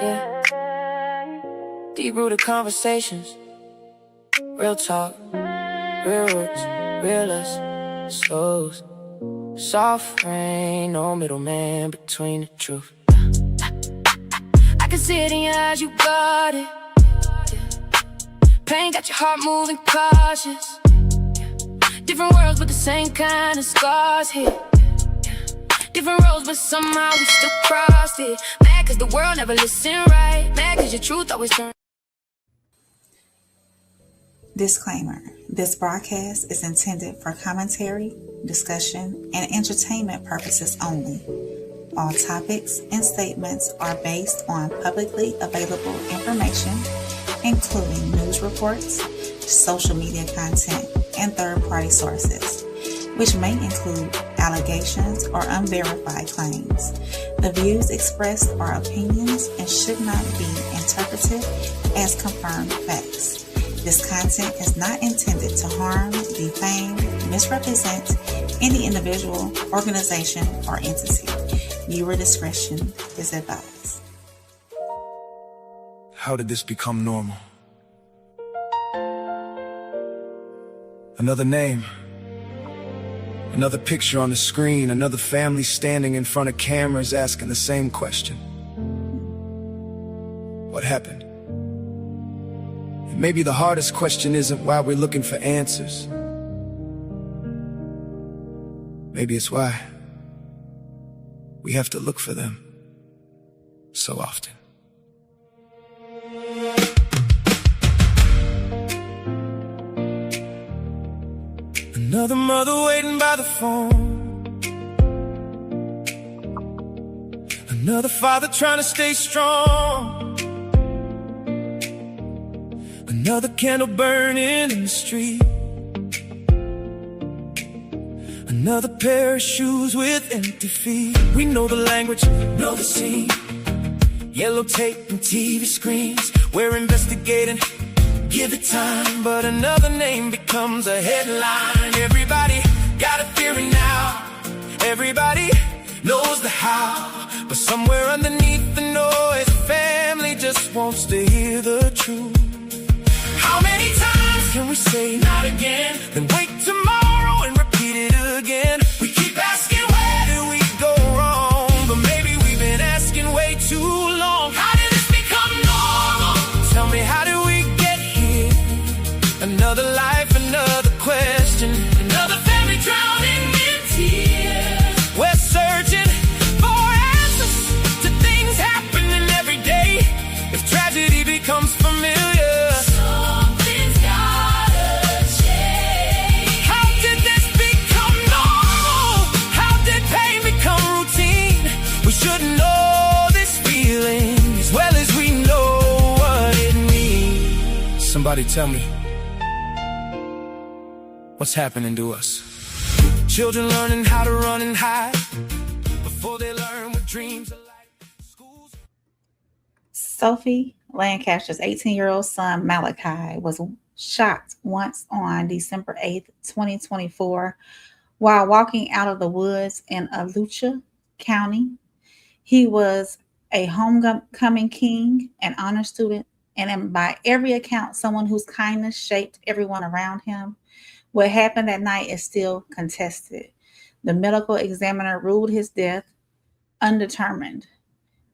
Yeah. Deep-rooted conversations, real talk, real words, real us, souls. Soft rain, no middleman between the truth. I can see it in your eyes, you got it. Pain got your heart moving cautious. Different worlds but the same kind of scars here. Different roads but somehow we still crossed it. Mad cause the world never listened right. Mad cause your truth always turns. Disclaimer: this broadcast is intended for commentary, discussion, and entertainment purposes only. All topics and statements are based on publicly available information, including news reports, social media content, and third-party sources, which may include allegations or unverified claims. The views expressed are opinions and should not be interpreted as confirmed facts. This content is not intended to harm, defame, misrepresent any individual, organization, or entity. Viewer discretion is advised. How did this become normal? Another name, another picture on the screen, another family standing in front of cameras asking the same question. What happened? And maybe the hardest question isn't why we're looking for answers. Maybe it's why we have to look for them so often. Another mother waiting by the phone. Another father trying to stay strong. Another candle burning in the street. Another pair of shoes with empty feet. We know the language, know the scene. Yellow tape and TV screens. We're investigating, give it time. But another name becomes a headline. Everybody got a theory now. Everybody knows the how. But somewhere underneath the noise, family just wants to hear the truth. How many times can we say not again? Then wait tomorrow and repeat it again. We keep asking where did we go wrong? But maybe we've been asking way too long. How did this become normal? Tell me, how did we get here? Another life, another question. Another family drowning in tears. We're searching for answers to things happening every day. If tragedy becomes familiar, should know this feeling as well as we know what it means. Somebody tell me, what's happening to us? Children learning how to run and hide before they learn what dreams are like. Schools. Sophie Lancaster's 18-year-old son, Malachi, was shot once on December 8th, 2024, while walking out of the woods in Alachua County. He was a homecoming king, an honor student, and by every account, someone whose kindness shaped everyone around him. What happened that night is still contested. The medical examiner ruled his death undetermined.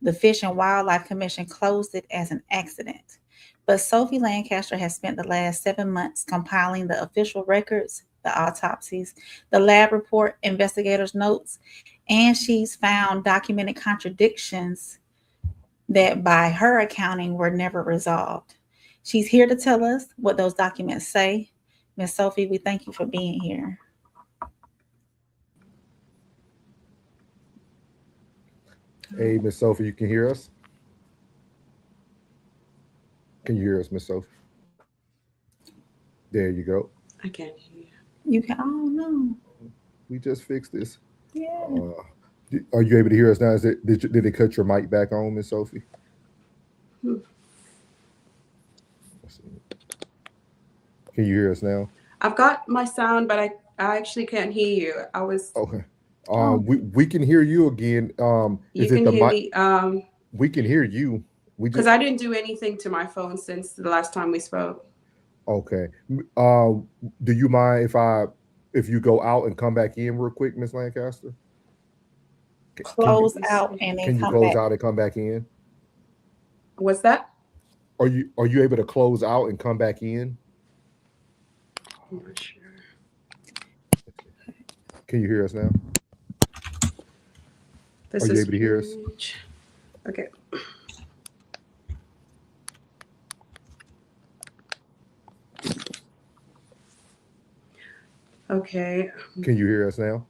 The Fish and Wildlife Commission closed it as an accident. But Sophie Lancaster has spent the last 7 months compiling the official records, the autopsies, the lab report, investigators' notes, and she's found documented contradictions that, by her accounting, were never resolved. She's here to tell us what those documents say. Miss Sophie, we thank you for being here. Hey, Miss Sophie, you can hear us? Can you hear us, Miss Sophie? There you go. I can't hear you. You can, oh no. We just fixed this. Yeah. Are you able to hear us now? Did they cut your mic back on, Miss Sophie? Let's see. Can you hear us now? I've got my sound, but I actually can't hear you. I was Okay. We can hear you again. you Is it can the hear mic? me. We can hear you. Because I didn't do anything to my phone since the last time we spoke. Okay. Do you mind if you go out and come back in real quick, Miss Lancaster? Can you Close out and then can you come close back. out and come back in? What's that? Are you able to close out and come back in? I'm not sure. Can you hear us now? This Are you is able to hear us? strange. Okay. Okay. Can you hear us now?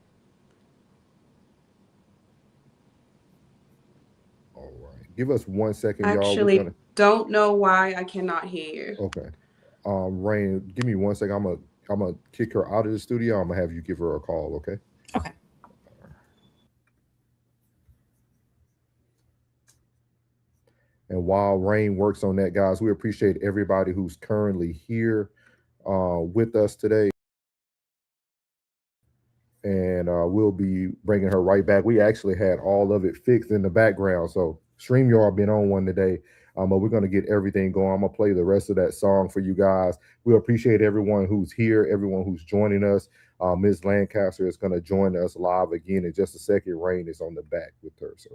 All right. Give us 1 second, y'all. We're Actually, gonna don't know why I cannot hear you. okay. Rain, give me 1 second. I'm gonna kick her out of the studio. I'm gonna have you give her a call, okay? Okay. And while Rain works on that, guys, we appreciate everybody who's currently here with us today. And we'll be bringing her right back. We actually had all of it fixed in the background. So StreamYard been on one today. But we're going to get everything going. I'm going to play the rest of that song for you guys. We appreciate everyone who's here, everyone who's joining us. Ms. Lancaster is going to join us live again in just a second. Rain is on the back with her. So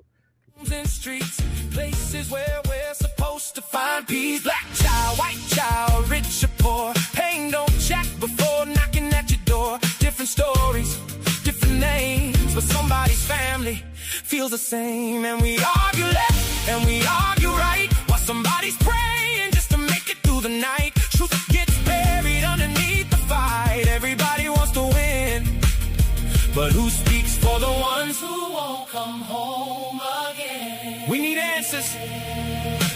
In streets, places where we're supposed to find peace. Black child, white child, rich or poor. Pain don't check before knocking at your door. Different stories, different names, but somebody's family feels the same. And we argue left and we argue right, while somebody's praying just to make it through the night. Truth gets buried underneath the fight. Everybody wants to win, but who speaks for the ones who won't come home again? We need answers,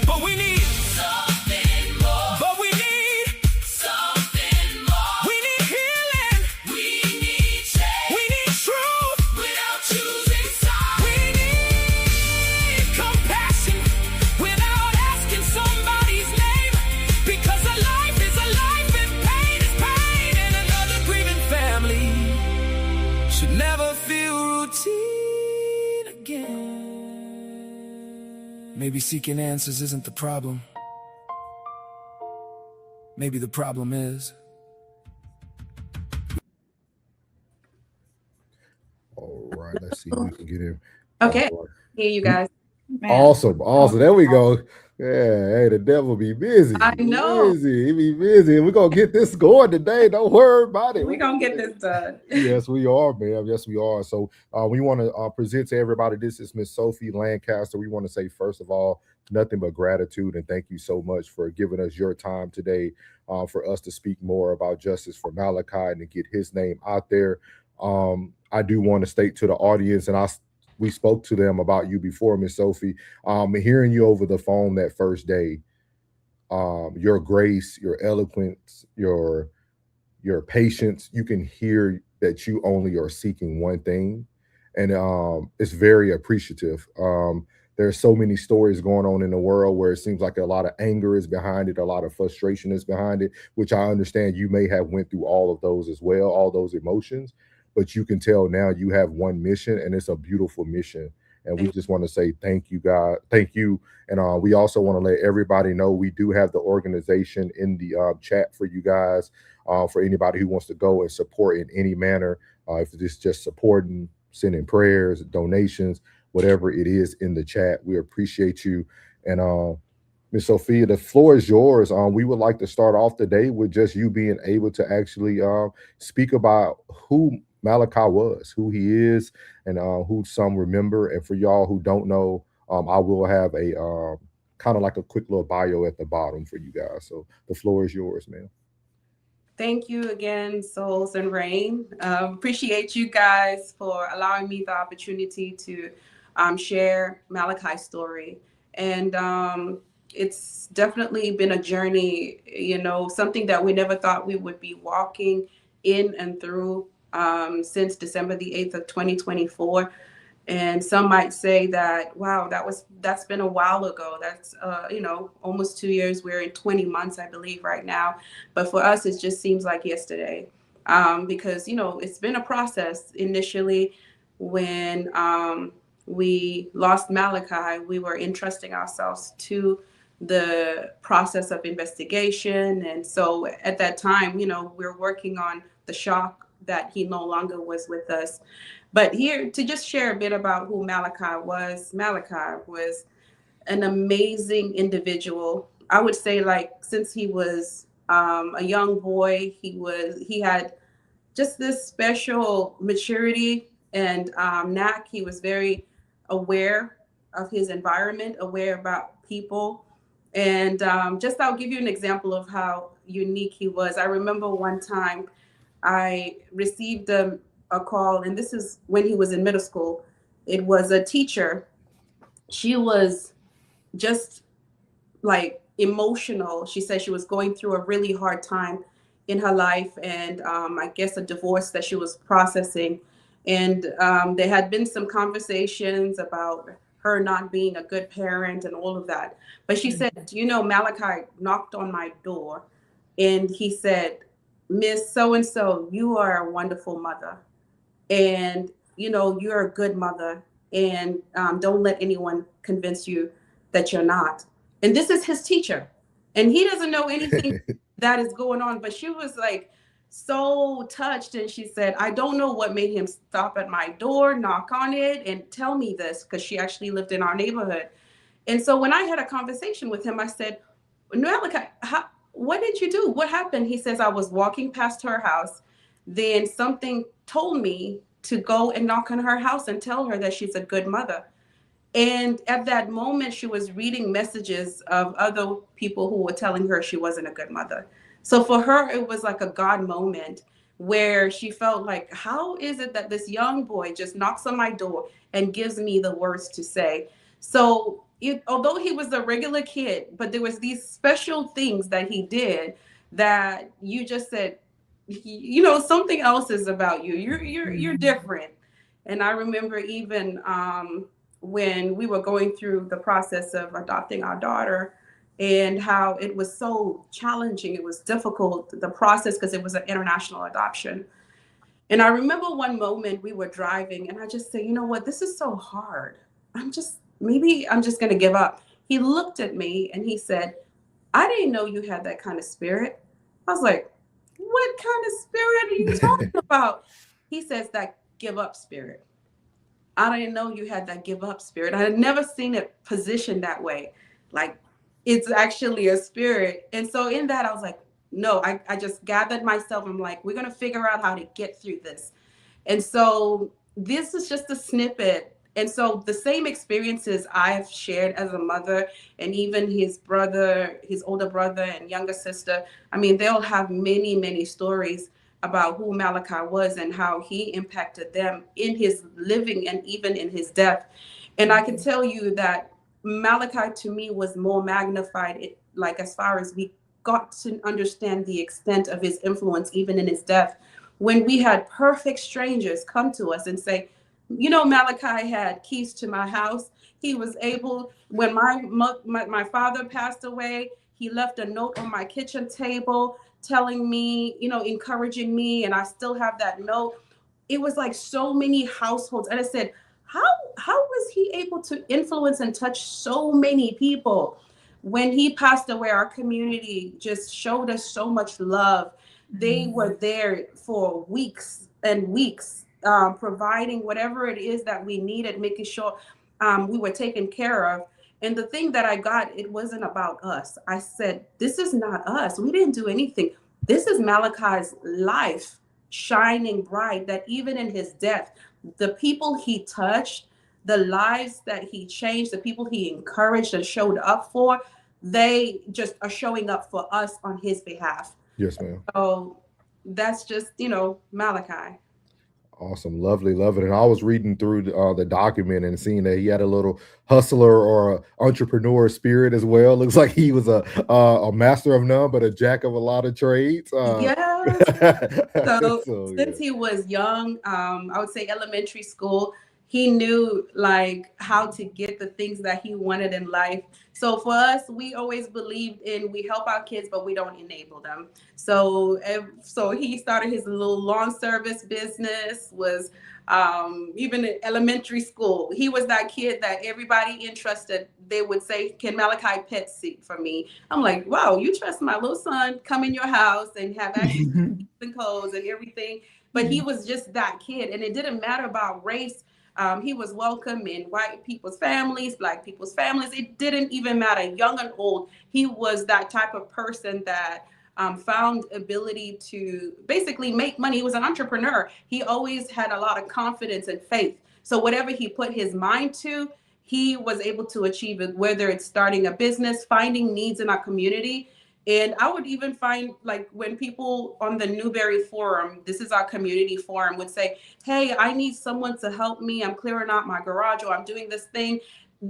but we need something more. But we need something more. We need healing. We need change. We need truth without choosing sides. We need compassion without asking somebody's name. Because a life is a life and pain is pain. And another grieving family should never feel routine again. Maybe seeking answers isn't the problem. Maybe the problem is. all right, let's see if we can get in. Okay. All right. Hear you guys. Man. Awesome. There we go. Yeah, hey, the devil be busy. I know. He be busy. And we're gonna get this going today. Don't worry about it. We're going to get this done. Yes, we are, ma'am. Yes, we are. So we want to present to everybody. This is Miss Sophie Lancaster. We want to say, first of all, nothing but gratitude and thank you so much for giving us your time today for us to speak more about justice for Malachi and to get his name out there. I do want to state to the audience, and we spoke to them about you before, Miss Sophie. Hearing you over the phone that first day, your grace, your eloquence, your patience, you can hear that you only are seeking one thing, and it's very appreciative. There's so many stories going on in the world where it seems like a lot of anger is behind it, a lot of frustration is behind it, which I understand you may have went through all of those as well, all those emotions, but you can tell now you have one mission, and it's a beautiful mission. And we just want to say thank you, God. Thank you. And we also want to let everybody know we do have the organization in the chat for you guys, for anybody who wants to go and support in any manner. If it's just supporting, sending prayers, donations, whatever it is in the chat, we appreciate you. And Miss Sophia, the floor is yours. We would like to start off the day with just you being able to actually speak about who Malachi was, who he is, and who some remember. And for y'all who don't know, I will have a kind of like a quick little bio at the bottom for you guys. So the floor is yours, ma'am. Thank you again, Souls and Rain. Appreciate you guys for allowing me the opportunity to share Malachi's story. And it's definitely been a journey, something that we never thought we would be walking in and through since December the 8th of 2024. And some might say that, wow, that's been a while ago. That's, almost 2 years. We're in 20 months, I believe, right now. But for us, it just seems like yesterday because, it's been a process. Initially, when we lost Malachi, we were entrusting ourselves to the process of investigation. And so at that time, we're working on the shock that he no longer was with us. But here, to just share a bit about who Malachi was an amazing individual. I would say, like, since he was a young boy, he had just this special maturity and knack. He was very aware of his environment, aware about people. And just I'll give you an example of how unique he was. I remember one time I received a call, and this is when he was in middle school. It was a teacher. She was just like emotional. She said she was going through a really hard time in her life, and I guess a divorce that she was processing. And there had been some conversations about her not being a good parent and all of that. But she said, Malachi knocked on my door and he said, Miss So and so, you are a wonderful mother. And, you're a good mother. And don't let anyone convince you that you're not. And this is his teacher. And he doesn't know anything that is going on. But she was like so touched. And she said, I don't know what made him stop at my door, knock on it, and tell me this, because she actually lived in our neighborhood. And so when I had a conversation with him, I said, Malachi, what did you do? What happened? He says, I was walking past her house. Then something told me to go and knock on her house and tell her that she's a good mother. And at that moment, she was reading messages of other people who were telling her she wasn't a good mother. So for her, it was like a God moment where she felt like, how is it that this young boy just knocks on my door and gives me the words to say? So although he was a regular kid, but there was these special things that he did that you just said, something else is about you. You're different. And I remember even when we were going through the process of adopting our daughter, and how it was so challenging. It was difficult, the process, because it was an international adoption. And I remember one moment we were driving and I just said, you know what, this is so hard. Maybe I'm just going to give up. He looked at me and he said, I didn't know you had that kind of spirit. I was like, what kind of spirit are you talking about? He says, that give up spirit. I didn't know you had that give up spirit. I had never seen it positioned that way. Like, it's actually a spirit. And so in that, I was like, no, I just gathered myself. I'm like, we're going to figure out how to get through this. And so this is just a snippet. And so the same experiences I've shared as a mother, and even his brother, his older brother and younger sister, I mean, they'll have many, many stories about who Malachi was and how he impacted them in his living and even in his death. And I can tell you that Malachi to me was more magnified, like as far as we got to understand the extent of his influence, even in his death, when we had perfect strangers come to us and say, Malachi had keys to my house. He was able, when my father passed away, he left a note on my kitchen table telling me, encouraging me, and I still have that note. It was like so many households. And I said, how was he able to influence and touch so many people? When he passed away, our community just showed us so much love. They were there for weeks and weeks, providing whatever it is that we needed, making sure we were taken care of. And the thing that I got, it wasn't about us. I said, this is not us. We didn't do anything. This is Malachi's life shining bright, that even in his death, the people he touched, the lives that he changed, the people he encouraged and showed up for, they just are showing up for us on his behalf. Yes, ma'am. So that's just, Malachi. Awesome. Lovely. Love it. And I was reading through the document and seeing that he had a little hustler or a entrepreneur spirit as well. Looks like he was a master of none, but a jack of a lot of trades. Yes. So So, since he was young, I would say elementary school, he knew like how to get the things that he wanted in life. So for us, we always believed in we help our kids, but we don't enable them. So he started his little lawn service business. Was even in elementary school, he was that kid that everybody entrusted. They would say, "Can Malachi pet sit for me?" I'm like, "Wow, you trust my little son come in your house and have access to and codes and everything." But he was just that kid, and it didn't matter about race. He was welcome in white people's families, black people's families. It didn't even matter, young and old. He was that type of person that found ability to basically make money. He was an entrepreneur. He always had a lot of confidence and faith. So whatever he put his mind to, he was able to achieve it, whether it's starting a business, finding needs in our community. And I would even find like when people on the Newberry Forum, this is our community forum, would say, "Hey, I need someone to help me. I'm clearing out my garage, or I'm doing this thing.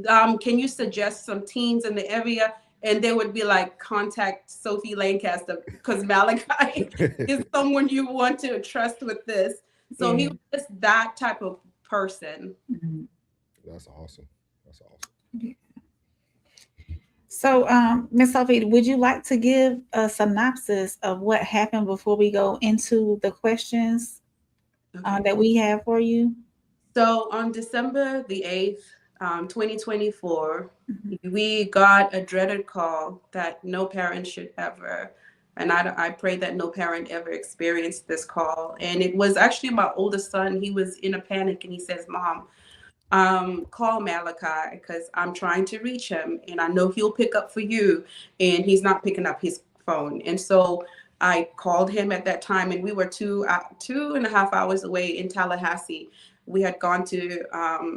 Can you suggest some teens in the area?" And they would be like, "Contact Sophie Lancaster, because Malachi is someone you want to trust with this." So he was just that type of person. That's awesome. That's awesome. So, Miss Sophie, would you like to give a synopsis of what happened before we go into the questions that we have for you? So on December the 8th, 2024, we got a dreaded call that no parent should ever, and I pray that no parent ever experienced this call. And it was actually my oldest son. He was in a panic and he says, "Mom, call Malachi because I'm trying to reach him and I know he'll pick up for you." And he's not picking up his phone. And so I called him at that time, and we were 2.5 hours away in Tallahassee. We had gone to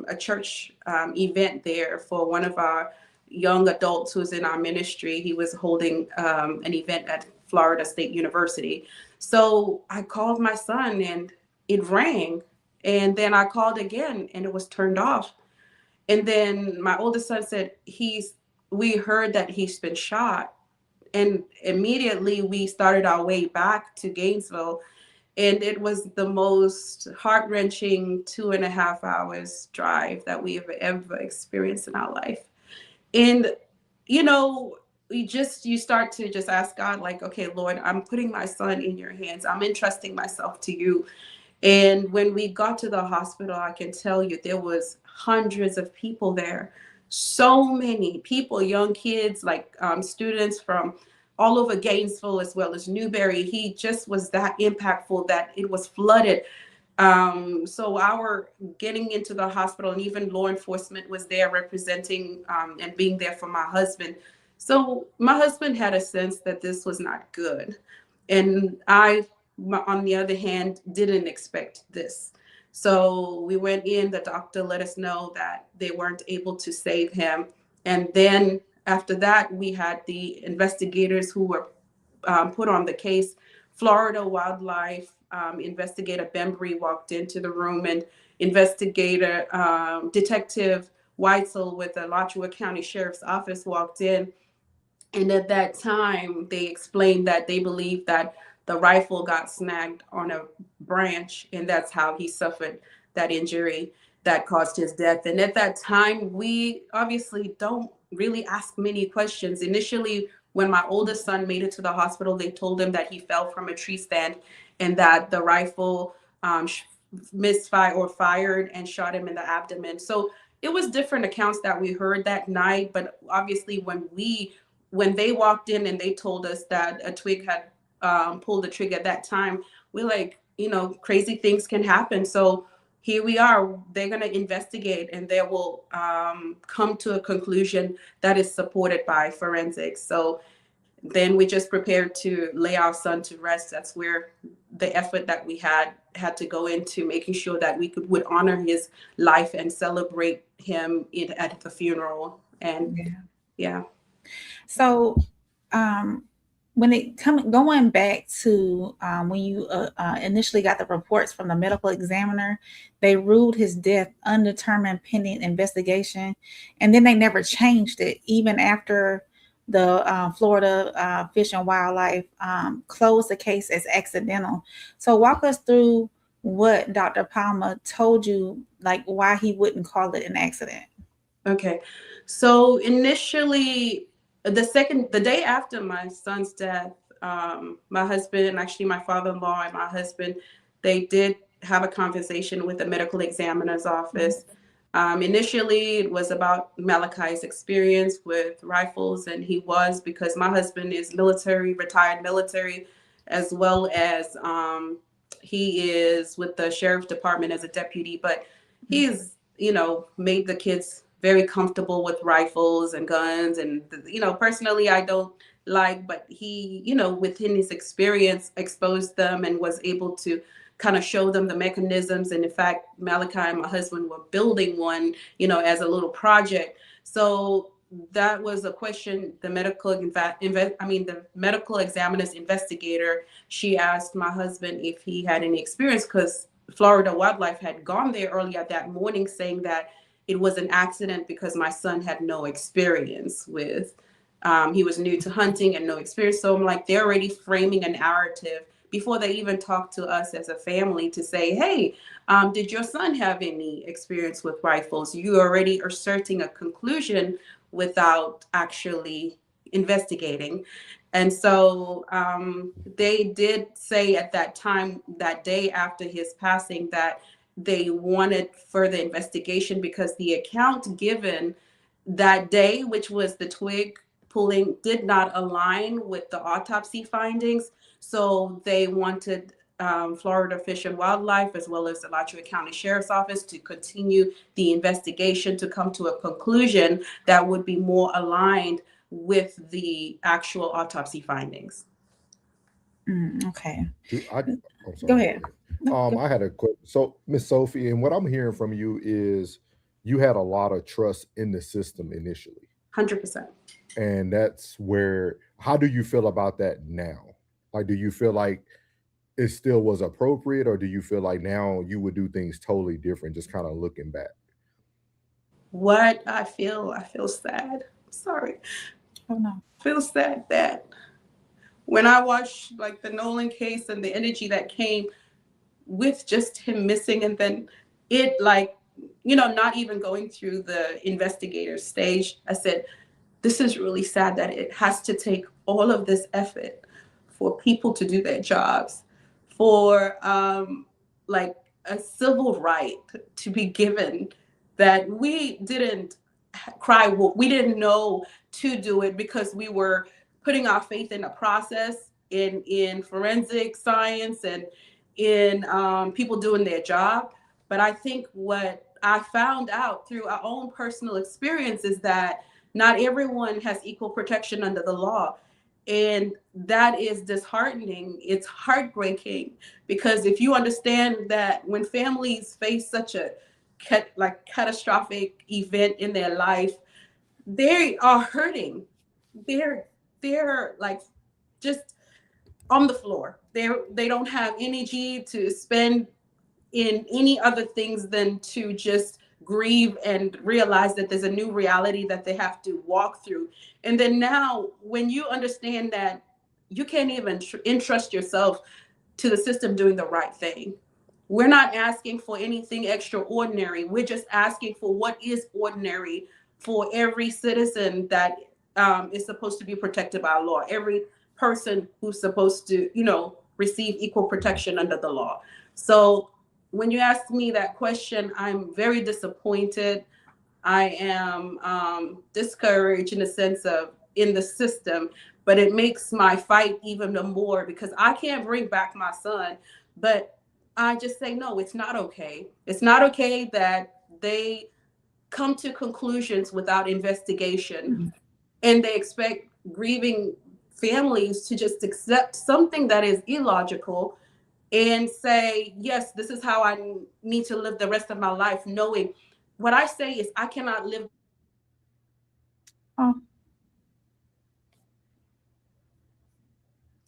a church event there for one of our young adults who's in our ministry. He was holding an event at Florida State University. So I called my son and it rang. And then I called again and it was turned off. And then my oldest son said, we heard that he's been shot. And immediately we started our way back to Gainesville. And it was the most heart-wrenching 2.5 hours drive that we have ever experienced in our life. And, you know, you start to just ask God, like, "Okay, Lord, I'm putting my son in your hands. I'm entrusting myself to you." And when we got to the hospital, I can tell you there was hundreds of people there. So many people, young kids, like students from all over Gainesville as well as Newberry. He just was that impactful that it was flooded. So our getting into the hospital, and even law enforcement was there representing and being there for my husband. So my husband had a sense that this was not good. And on the other hand, didn't expect this. So we went in, the doctor let us know that they weren't able to save him. And then after that, we had the investigators who were put on the case. Florida Wildlife investigator Bembry walked into the room, and investigator Detective Weitzel with the Alachua County Sheriff's Office walked in. And at that time, they explained that they believed that the rifle got snagged on a branch, and that's how he suffered that injury that caused his death. And at that time, we obviously don't really ask many questions. Initially, when my oldest son made it to the hospital, they told him that he fell from a tree stand and that the rifle misfired or fired and shot him in the abdomen. So it was different accounts that we heard that night. But obviously, when they walked in and they told us that a twig had pulled the trigger at that time, we're like, crazy things can happen. So here we are. They're going to investigate, and they will come to a conclusion that is supported by forensics. So then we just prepared to lay our son to rest. That's where the effort that we had to go into making sure that we would honor his life and celebrate him at the funeral. And yeah. So, when going back to when you initially got the reports from the medical examiner, they ruled his death undetermined pending investigation, and then they never changed it even after the Florida Fish and Wildlife closed the case as accidental. So walk us through what Dr. Palmer told you like why he wouldn't call it an accident. Okay. So initially, the day after my son's death, my husband, and actually my father-in-law and my husband, they did have a conversation with the medical examiner's office. Initially, it was about Malachi's experience with rifles, and he was, because my husband is military, retired military, as well as he is with the sheriff's department as a deputy, but he's, made the kids very comfortable with rifles and guns. And, personally, I don't like, but he, within his experience, exposed them and was able to kind of show them the mechanisms. And in fact, Malachi and my husband were building one, as a little project. So that was a question the the medical examiner's investigator, she asked my husband if he had any experience, because Florida Wildlife had gone there earlier that morning saying that it was an accident because my son had no experience with, he was new to hunting and no experience. So I'm like, they're already framing a narrative before they even talk to us as a family to say, hey, did your son have any experience with rifles? You already are asserting a conclusion without actually investigating. And so they did say at that time, that day after his passing, that they wanted further investigation because the account given that day, which was the twig pulling, did not align with the autopsy findings. So they wanted Florida Fish and Wildlife, as well as the Alachua County Sheriff's Office, to continue the investigation to come to a conclusion that would be more aligned with the actual autopsy findings. Okay. Go ahead. I had a question. So, Miss Sophie, and what I'm hearing from you is you had a lot of trust in the system initially. 100%. And that's where, how do you feel about that now? Like, do you feel like it still was appropriate, or do you feel like now you would do things totally different, just kind of looking back? What I feel sad. Sorry. Oh no. I feel sad that when I watched like the Nolan case and the energy that came with just him missing, and then it like, not even going through the investigator stage, I said, this is really sad that it has to take all of this effort for people to do their jobs, for like a civil right to be given, that we didn't cry wolf. We didn't know to do it because we were putting our faith in a process, in forensic science, and in people doing their job. But I think what I found out through our own personal experience is that not everyone has equal protection under the law. And that is disheartening. It's heartbreaking, because if you understand that when families face such a catastrophic event in their life, they are hurting. They're like just on the floor. They don't have energy to spend in any other things than to just grieve and realize that there's a new reality that they have to walk through. And then now, when you understand that you can't even entrust yourself to the system doing the right thing, we're not asking for anything extraordinary. We're just asking for what is ordinary for every citizen that is supposed to be protected by law, every person who's supposed to, receive equal protection under the law. So when you ask me that question, I'm very disappointed. I am discouraged in the sense of in the system, but it makes my fight even more, because I can't bring back my son. But I just say, no, it's not okay. It's not okay that they come to conclusions without investigation, and they expect grieving families to just accept something that is illogical and say, yes, this is how I need to live the rest of my life, knowing what I say is I cannot live. Oh.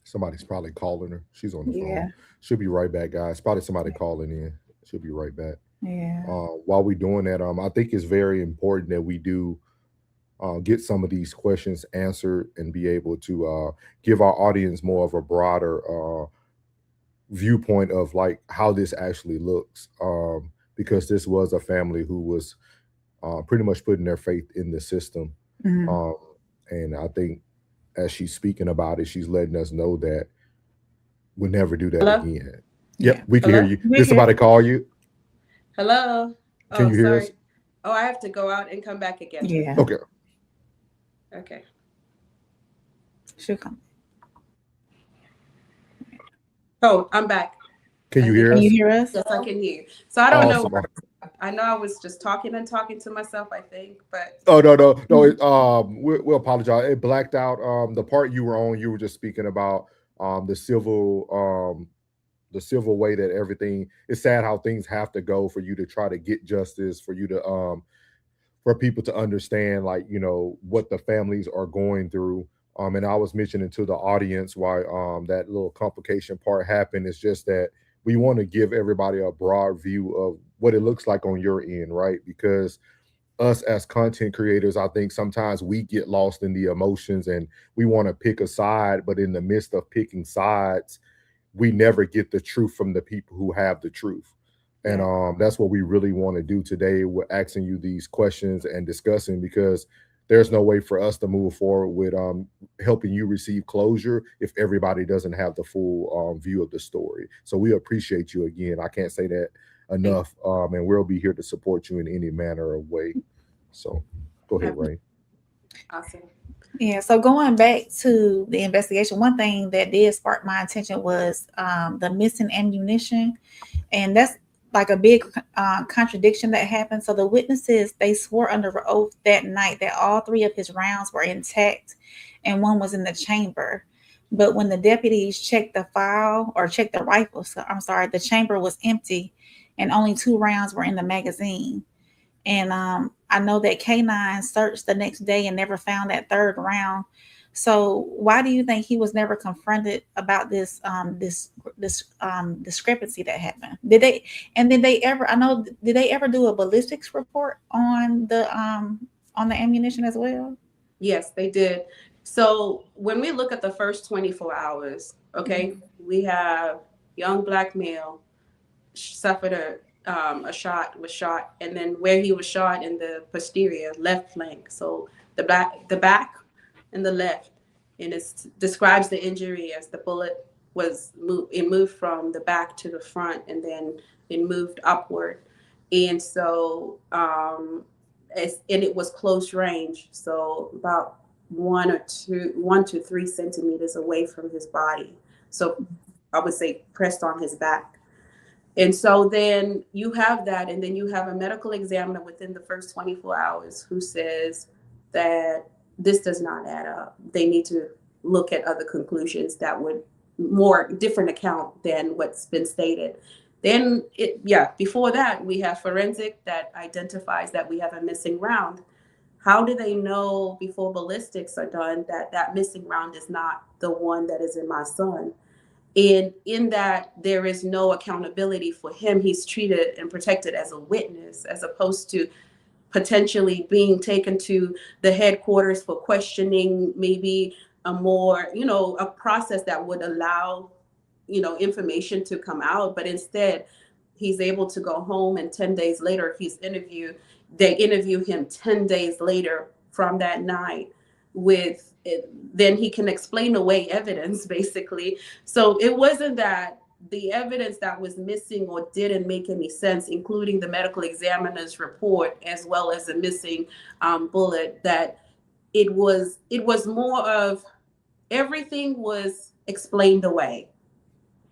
Somebody's probably calling her. She's on the Yeah. phone. She'll be right back, guys. Probably somebody calling in. She'll be right back. Yeah. While we're doing that, I think it's very important that we do get some of these questions answered and be able to give our audience more of a broader viewpoint of like how this actually looks. because this was a family who was pretty much putting their faith in the system. Mhm. And I think as she's speaking about it, she's letting us know that we'll never do that Hello? again. Yeah. Yep, we can hear Hello? you. We're Did somebody here. call you? Hello? Can Oh, you hear us? sorry. Oh, I have to go out and come back again. Yeah. Okay. Okay. She'll come. Oh, I'm back. Can you I hear Can you us? hear us? Yes, I can hear you. So I don't know. Awesome. I know I was just talking to myself, I think, but Oh no! We'll apologize. It blacked out. The part you were on, you were just speaking about the civil way that everything. It's sad how things have to go for you to try to get justice, for you to for people to understand, like, what the families are going through. And I was mentioning to the audience why that little complication part happened. It's just that we want to give everybody a broad view of what it looks like on your end, right? Because us as content creators, I think sometimes we get lost in the emotions and we want to pick a side, but in the midst of picking sides, we never get the truth from the people who have the truth. And that's what we really want to do today. We're asking you these questions and discussing, because there's no way for us to move forward with helping you receive closure if everybody doesn't have the full view of the story. So we appreciate you again. I can't say that enough. And we'll be here to support you in any manner of way. So go ahead, Ray. awesome. Yeah, so going back to the investigation, one thing that did spark my attention was the missing ammunition. And that's like a big contradiction that happened. So the witnesses, they swore under oath that night that all three of his rounds were intact and one was in the chamber. But when the deputies checked the file or checked the rifle, the chamber was empty and only 2 rounds were in the magazine. And I know that K9 searched the next day and never found that 3rd round. So why do you think he was never confronted about this discrepancy that happened? Did they ever do a ballistics report on the ammunition as well? Yes, they did. So when we look at the first 24 hours, okay, we have young black male suffered a shot, was shot, and then where he was shot in the posterior left flank. So the back and the left, and it describes the injury as the bullet moved from the back to the front, and then it moved upward. And so and it was close range, so about 1 to 3 centimeters away from his body. So I would say pressed on his back. And so then you have that, and then you have a medical examiner within the first 24 hours who says that this does not add up. They need to look at other conclusions that would more different account than what's been stated. Then before that, we have forensic that identifies that we have a missing round. How do they know before ballistics are done that that missing round is not the one that is in my son? And in that, there is no accountability for him. He's treated and protected as a witness, as opposed to potentially being taken to the headquarters for questioning, maybe a more, a process that would allow, information to come out. But instead, he's able to go home, and 10 days later, they interview him 10 days later from that night with it, then he can explain away evidence, basically. So it wasn't that the evidence that was missing or didn't make any sense, including the medical examiner's report, as well as the missing bullet, that it was more of everything was explained away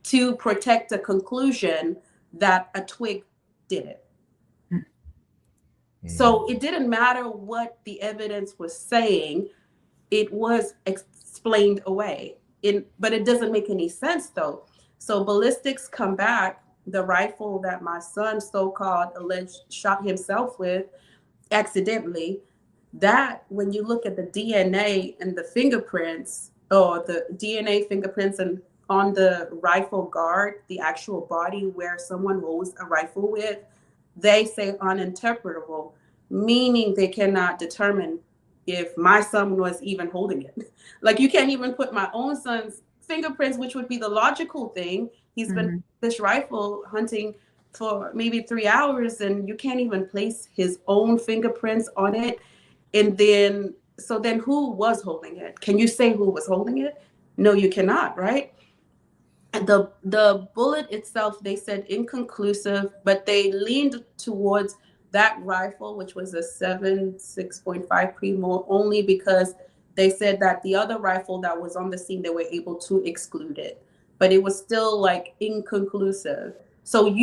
to protect a conclusion that a twig did it. So it didn't matter what the evidence was saying, it was explained away. But it doesn't make any sense though. So ballistics come back, the rifle that my son so-called alleged shot himself with accidentally, that when you look at the DNA and the fingerprints, or the DNA fingerprints and on the rifle guard, the actual body where someone holds a rifle with, they say uninterpretable, meaning they cannot determine if my son was even holding it. Like, you can't even put my own son's fingerprints, which would be the logical thing. He's been this rifle hunting for maybe 3 hours, and you can't even place his own fingerprints on it. And then, so then who was holding it? Can you say who was holding it? No, you cannot, right? And the bullet itself, they said inconclusive, but they leaned towards that rifle, which was a 7.6.5 Primo, only because they said that the other rifle that was on the scene, they were able to exclude it, but it was still like inconclusive. So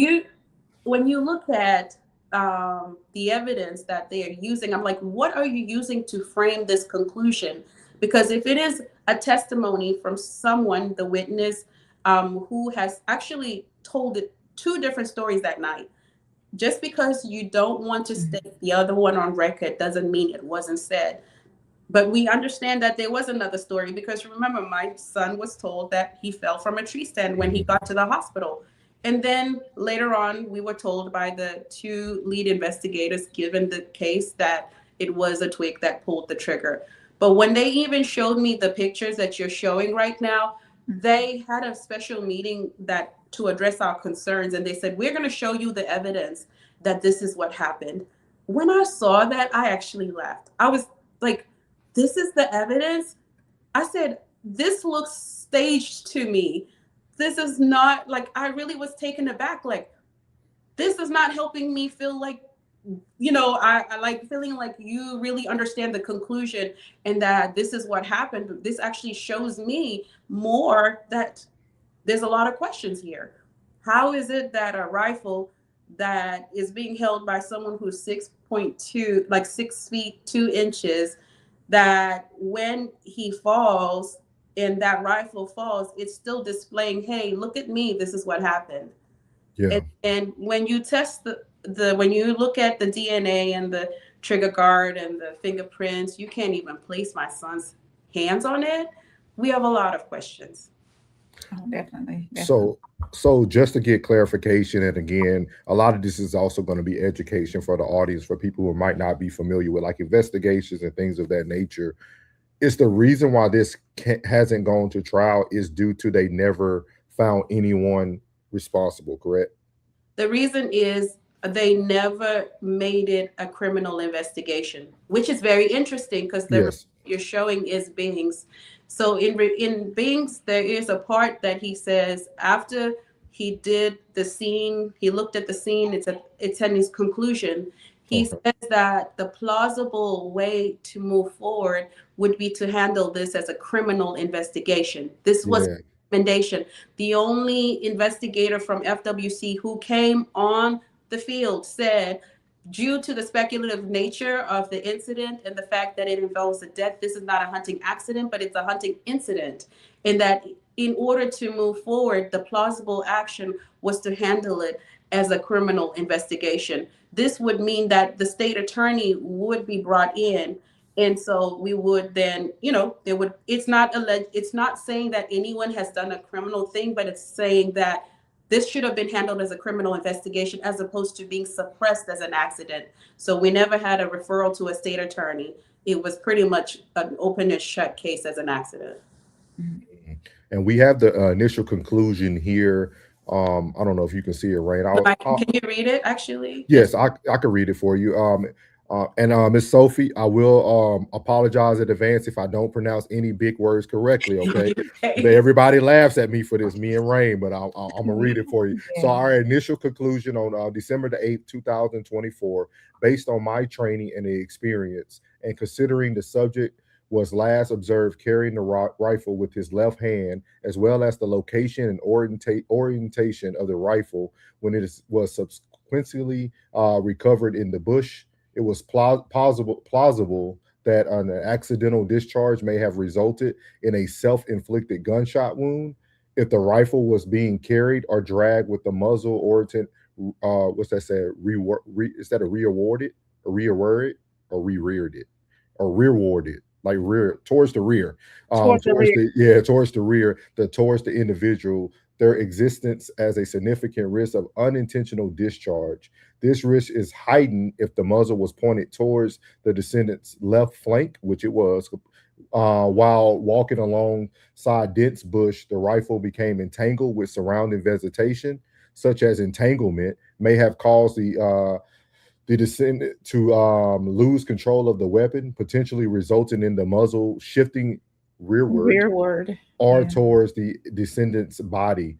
when you look at the evidence that they are using, I'm like, what are you using to frame this conclusion? Because if it is a testimony from someone, the witness, who has actually told it two different stories that night, just because you don't want to state the other one on record doesn't mean it wasn't said. But we understand that there was another story, because remember, my son was told that he fell from a tree stand when he got to the hospital. And then later on, we were told by the two lead investigators given the case that it was a twig that pulled the trigger. But when they even showed me the pictures that you're showing right now, they had a special meeting that to address our concerns. And they said, we're going to show you the evidence that this is what happened. When I saw that, I actually laughed. I was like, this is the evidence? I said, this looks staged to me. This is not, like, I really was taken aback. Like, this is not helping me feel like, I like feeling like you really understand the conclusion and that this is what happened. This actually shows me more that there's a lot of questions here. How is it that a rifle that is being held by someone who's 6.2, like 6 feet 2 inches, that when he falls and that rifle falls, it's still displaying, hey, look at me, this is what happened. Yeah. And when you test when you look at the DNA and the trigger guard and the fingerprints, you can't even place my son's hands on it. We have a lot of questions. Oh, definitely. So just to get clarification, and again, a lot of this is also going to be education for the audience, for people who might not be familiar with like investigations and things of that nature. Is the reason why this hasn't gone to trial is due to they never found anyone responsible, correct? The reason is they never made it a criminal investigation, which is very interesting because the Yes. you're showing is Bing's. So in Bing's, there is a part that he says after he did the scene, he looked at the scene. It's in his conclusion. He Okay. says that the plausible way to move forward would be to handle this as a criminal investigation. This was Yeah. recommendation. The only investigator from FWC who came on the field said, due to the speculative nature of the incident and the fact that it involves a death, this is not a hunting accident, but it's a hunting incident. And that in order to move forward, the plausible action was to handle it as a criminal investigation. This would mean that the state attorney would be brought in. And so we would then, there would, it's not saying that anyone has done a criminal thing, but it's saying that this should have been handled as a criminal investigation as opposed to being suppressed as an accident. So we never had a referral to a state attorney. It was pretty much an open and shut case as an accident. And we have the initial conclusion here. I don't know if you can see it, right? Can you read it, actually? Yes, I can read it for you. And Miss Sophie, I will apologize in advance if I don't pronounce any big words correctly. Okay, Okay. But everybody laughs at me for this, me and Rain, but I'm gonna read it for you. Yeah. So our initial conclusion on December the 8th, 2024, based on my training and the experience, and considering the subject was last observed carrying the rifle with his left hand, as well as the location and orientation of the rifle when it was subsequently recovered in the bush. It was plausible that an accidental discharge may have resulted in a self-inflicted gunshot wound if the rifle was being carried or dragged with the muzzle oriented. What's that say? Is that a rearwarded, or rearwarded, or reared it, or rearwarded? Like rear towards the rear, Towards the rear. towards the rear, towards the individual, their existence as a significant risk of unintentional discharge. This risk is heightened if the muzzle was pointed towards the descendant's left flank, which it was. While walking alongside dense bush, the rifle became entangled with surrounding vegetation, such as entanglement, may have caused the descendant to lose control of the weapon, potentially resulting in the muzzle shifting rearward Rearward. or Yeah. towards the descendant's body.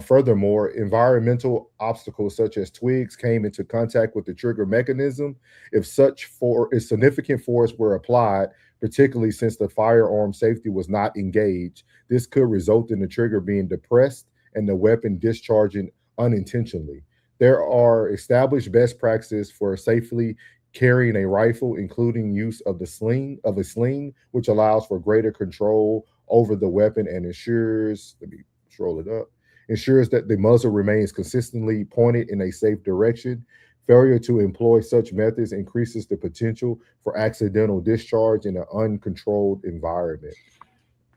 Furthermore, environmental obstacles such as twigs came into contact with the trigger mechanism. If significant force were applied, particularly since the firearm safety was not engaged, this could result in the trigger being depressed and the weapon discharging unintentionally. There are established best practices for safely carrying a rifle, including use of a sling, which allows for greater control over the weapon and ensures. Let me scroll it up, ensures that the muzzle remains consistently pointed in a safe direction. Failure to employ such methods increases the potential for accidental discharge in an uncontrolled environment.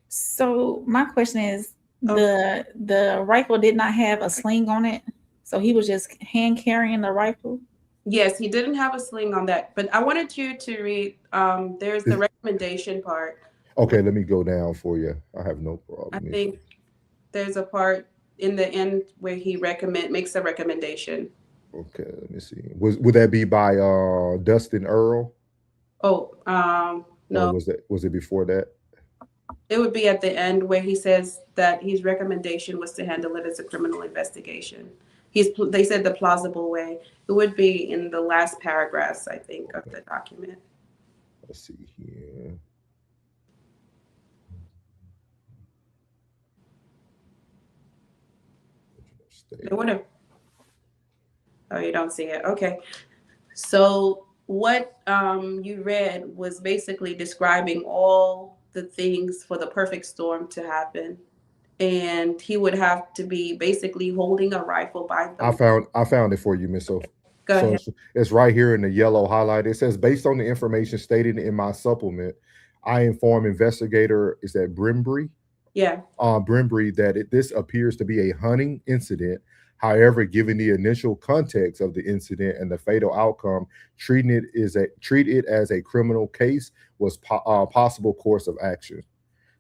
So my question is, Oh. the rifle did not have a sling on it, so he was just hand carrying the rifle. Yes, he didn't have a sling on that, but I wanted you to read. There's the recommendation part. Okay, let me go down for you. I have no I problem. think there's a part in the end where he makes a recommendation. Okay, let me see. Would that be by Dustin Earl? Oh, Or no, was it before that? it would be at the end where he says that his recommendation was to handle it as a criminal investigation. They said the plausible way. It would be in the last paragraphs, I think, of the document. Let's see here. It would have. Oh, you don't see it. Okay. So what you read was basically describing all the things for the perfect storm to happen. And he would have to be basically holding a rifle by the. I found it for you, Miss Sophie. Go So ahead. it's right here in the yellow highlight. It says, based on the information stated in my supplement, I inform investigator is that Brimbry, Yeah. Brimbry, that this appears to be a hunting incident. However, given the initial context of the incident and the fatal outcome, treat it as a criminal case was possible course of action.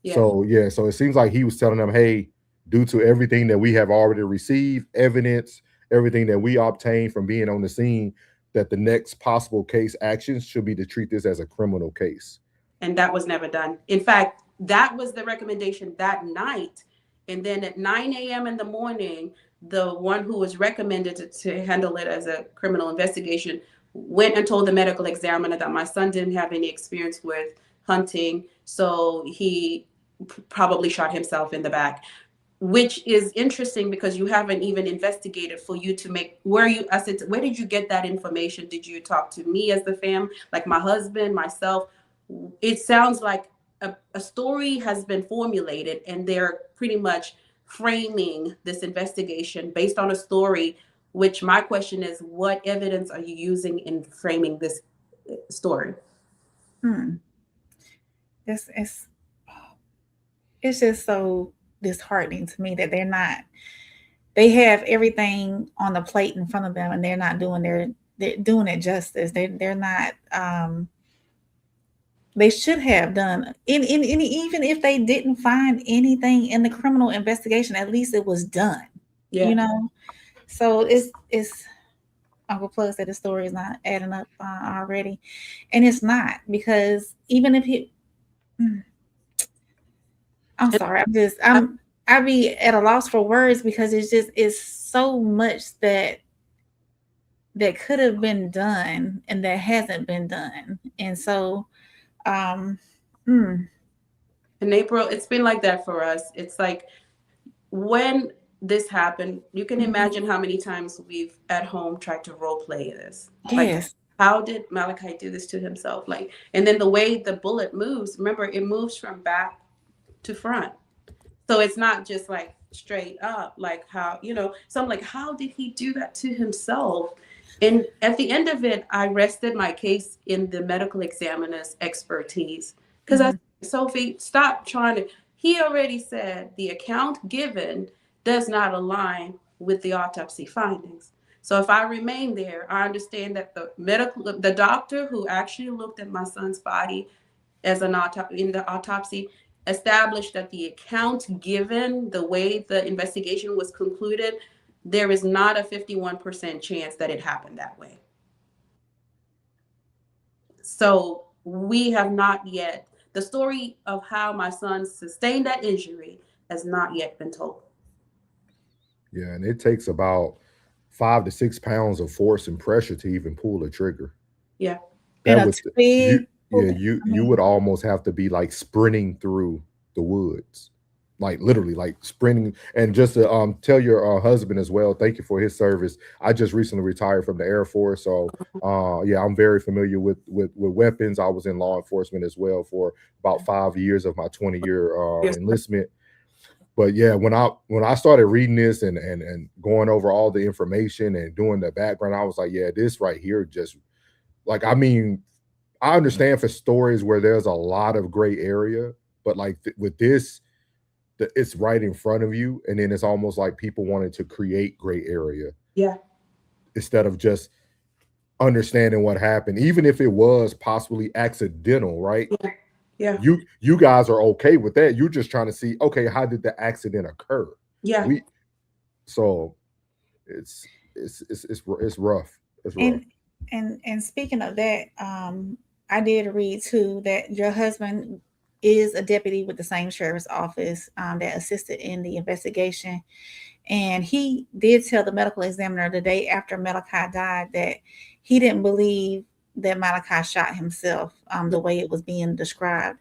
Yeah. So yeah, so it seems like he was telling them, hey, due to everything that we have already received, evidence, everything that we obtained from being on the scene, that the next possible case actions should be to treat this as a criminal case. And that was never done. In fact, that was the recommendation that night. And then at 9 a.m. in the morning, the one who was recommended to handle it as a criminal investigation went and told the medical examiner that my son didn't have any experience with hunting. So he probably shot himself in the back, which is interesting because you haven't even investigated for you to make I said, where did you get that information? Did you talk to me as the fam, like my husband, myself? It sounds like a story has been formulated and they're pretty much framing this investigation based on a story, which my question is, what evidence are you using in framing this story? It's just so disheartening to me that they have everything on the plate in front of them and they're not doing it justice. They're not they should have done even if they didn't find anything in the criminal investigation, at least it was done. Yeah. So it's Uncle Plug said the story is not adding up already, and it's not, because even if he I'm sorry, I'd be at a loss for words, because it's so much that could have been done and that hasn't been done. And so in April, it's been like that for us. It's like when this happened, you can imagine how many times we've at home tried to role play this. Yes. Like, how did Malachi do this to himself? Like, and then the way the bullet moves, remember, it moves from back to front. So it's not just like straight up, like how, so I'm like, how did he do that to himself? And at the end of it, I rested my case in the medical examiner's expertise. Because I said, Sophie, stop trying to, he already said the account given does not align with the autopsy findings. So if I remain there, I understand that the doctor who actually looked at my son's body as in the autopsy established that the account given, the way the investigation was concluded, there is not a 51% chance that it happened that way. So we have not yet, the story of how my son sustained that injury has not yet been told. Yeah, and it takes about 5 to 6 pounds of force and pressure to even pull a trigger. Yeah. And That a would you twig. yeah, I you would mean, almost have to be like sprinting through the woods. Like literally like sprinting. And just to tell your husband as well, thank you for his service. I just recently retired from the Air Force, so yeah, I'm very familiar with weapons. I was in law enforcement as well for about 5 years of my 20-year Yes. enlistment. But yeah, when I started reading this and going over all the information and doing the background, I was like, yeah, this right here just like, I mean, I understand for stories where there's a lot of gray area, but like with this, it's right in front of you, and then it's almost like people wanted to create gray area Yeah. instead of just understanding what happened, even if it was possibly accidental, right? Yeah. Yeah. You guys are okay with that. You're just trying to see, okay, how did the accident occur? Yeah. We so it's rough. It's rough. and and speaking of that, I did read too that your husband is a deputy with the same sheriff's office that assisted in the investigation. And he did tell the medical examiner the day after Malachi died that he didn't believe that Malachi shot himself the way it was being described.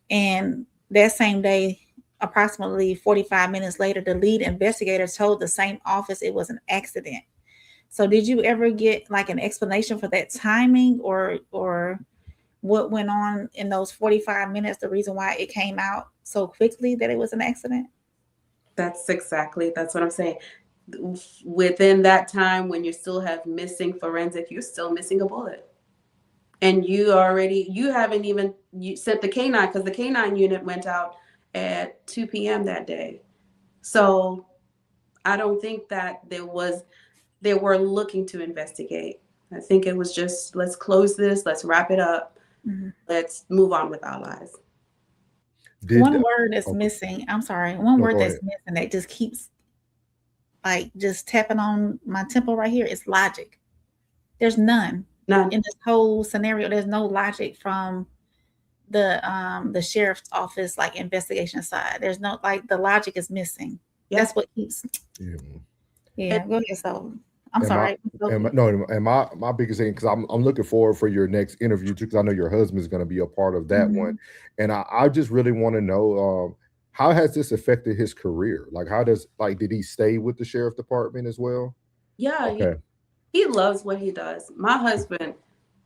And that same day, approximately 45 minutes later, the lead investigator told the same office it was an accident. So did you ever get like an explanation for that timing, or what went on in those 45 minutes, the reason why it came out so quickly that it was an accident? That's what I'm saying. Within that time, when you still have missing forensic, you're still missing a bullet. And you haven't even you sent the canine, because the canine unit went out at 2 p.m. that day. So I don't think that they were looking to investigate. I think it was just, let's close this, let's wrap it up, Mhm. let's move on with our lives. Did One word that's okay. missing. I'm sorry. One No, word go that's ahead. missing that just keeps like just tapping on my temple right here is logic. There's none None. in this whole scenario. There's no logic from the sheriff's office like investigation side. There's no, like, the logic is missing. Yeah. That's what keeps. Yeah. Yeah, go ahead. So I'm And my sorry. no, and my biggest thing, because I'm looking forward for your next interview too, because I know your husband is going to be a part of that one, Mhm. and I just really want to know, how has this affected his career? Like, how does like did he stay with the sheriff department as well? Yeah, Okay. he loves what he does. My husband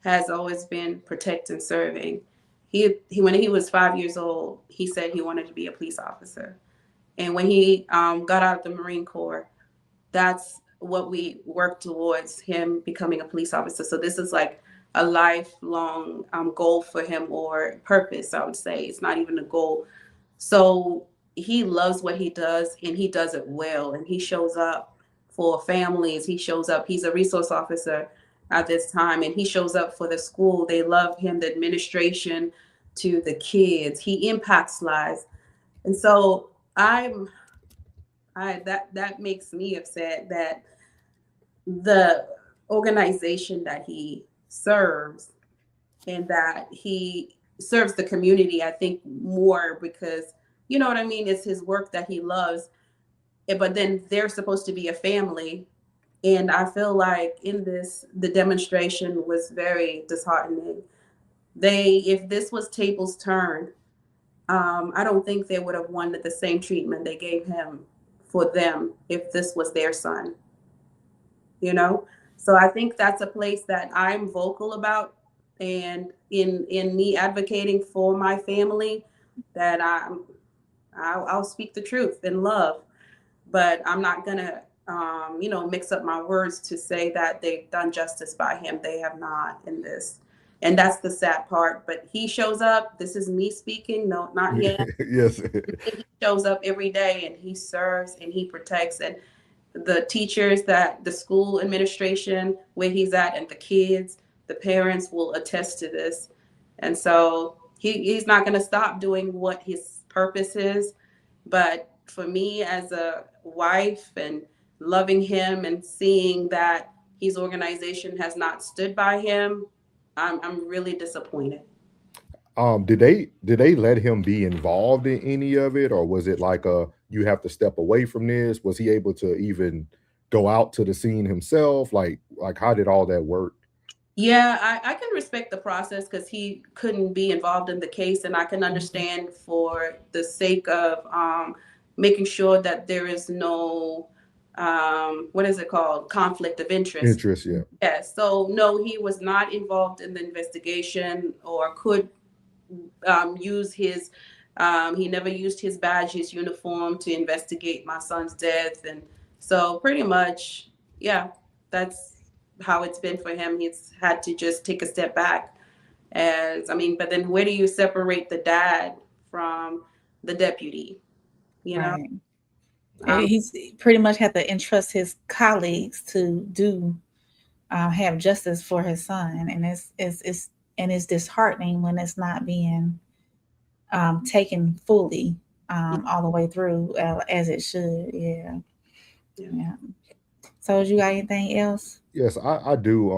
has always been protect and serving. He when he was 5 years old, he said he wanted to be a police officer. And when he got out of the Marine Corps, that's what we worked towards, him becoming a police officer. So this is like a lifelong goal for him, or purpose, I would say. It's not even a goal. So he loves what he does, and he does it well. And he shows up for families. He shows up. He's a resource officer at this time, and he shows up for the school. They love him, the administration, to the kids. He impacts lives. And so that makes me upset that the organization that he serves, and that he serves the community, I think, more because, you know what I mean, it's his work that he loves. But then they're supposed to be a family. And I feel like in this, the demonstration was very disheartening. If this was tables turned, I don't think they would have wanted the same treatment they gave him for them if this was their son, you know? So I think that's a place that I'm vocal about. And in me advocating for my family, that I'll speak the truth in love, but I'm not gonna, mix up my words to say that they've done justice by him. They have not in this. And that's the sad part. But he shows up. This is me speaking, no, not him. Yes. He shows up every day, and he serves and he protects. And the teachers, that the school administration where he's at, and the kids, the parents will attest to this. And so he's not going to stop doing what his purpose is. But for me as a wife and loving him and seeing that his organization has not stood by him, I'm really disappointed. Did they let him be involved in any of it, or was it like you have to step away from this? Was he able to even go out to the scene himself? Like how did all that work? Yeah, I can respect the process because he couldn't be involved in the case, and I can understand for the sake of making sure that there is no what is it called, conflict of interest. Interest, yeah. Yes, so no, he was not involved in the investigation or could use his. He never used his badge, his uniform to investigate my son's death, and so pretty much, yeah, that's how it's been for him. He's had to just take a step back. As I mean, but then where do you separate the dad from the deputy? You know, Right. um, He's pretty much had to entrust his colleagues to do have justice for his son, and it's disheartening when it's not being taken fully all the way through as it should. Yeah, yeah. yeah. So, you got anything else? Yes, I do.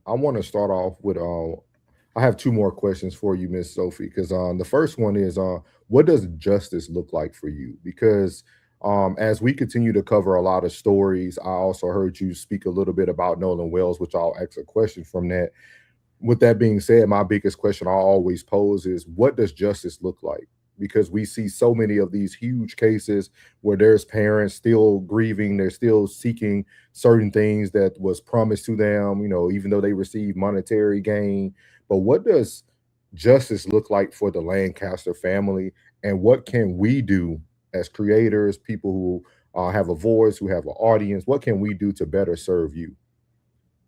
I want to start off with I have two more questions for you, Miss Sophie, because the first one is what does justice look like for you? Because as we continue to cover a lot of stories, I also heard you speak a little bit about Nolan Wells, which I'll ask a question from that. With that being said, my biggest question I always pose is what does justice look like? Because we see so many of these huge cases where there's parents still grieving, they're still seeking certain things that was promised to them, even though they receive monetary gain. But what does justice look like for the Lancaster family? And what can we do as creators, people who have a voice, who have an audience? What can we do to better serve you?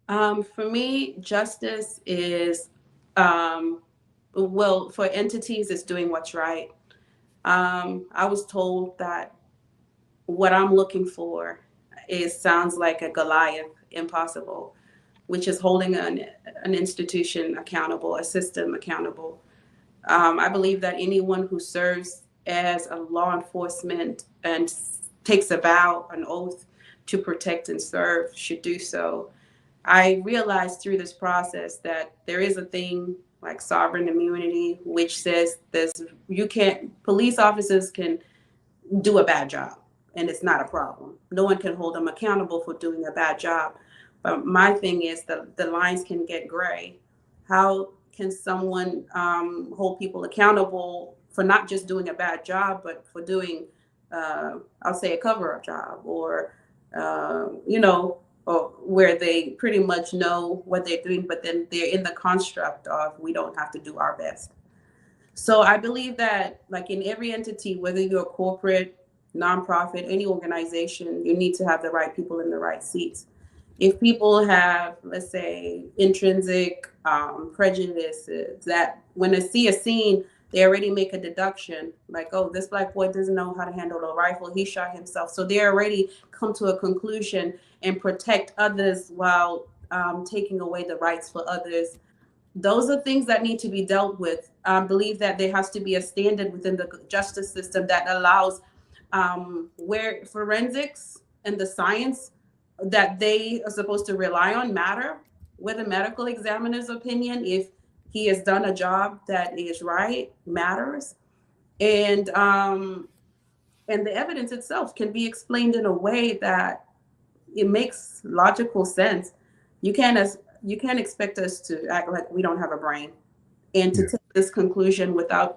For me, justice is, um, well, for entities, it's doing what's right. I was told that what I'm looking for is sounds like a Goliath, impossible, which is holding an institution accountable, a system accountable. I believe that anyone who serves as a law enforcement and takes a vow, an oath to protect and serve should do so. I realized through this process that there is a thing like sovereign immunity, which says this: you can't, police officers can do a bad job and it's not a problem. No one can hold them accountable for doing a bad job. But my thing is the lines can get gray. How can someone hold people accountable for not just doing a bad job, but for doing, I'll say, a cover up job, or, you know, or where they pretty much know what they're doing, but then they're in the construct of we don't have to do our best. So I believe that, like in every entity, whether you're a corporate, nonprofit, any organization, you need to have the right people in the right seats. If people have, let's say, intrinsic prejudices that when they see a scene, they already make a deduction like, oh, this black boy doesn't know how to handle a rifle. He shot himself. So they already come to a conclusion and protect others while taking away the rights for others. Those are things that need to be dealt with. I believe that there has to be a standard within the justice system that allows where forensics and the science that they are supposed to rely on matter, where the medical examiner's opinion, if he has done a job that is right, matters, and and the evidence itself can be explained in a way that it makes logical sense. You can't expect us to act like we don't have a brain and to Yeah. take this conclusion without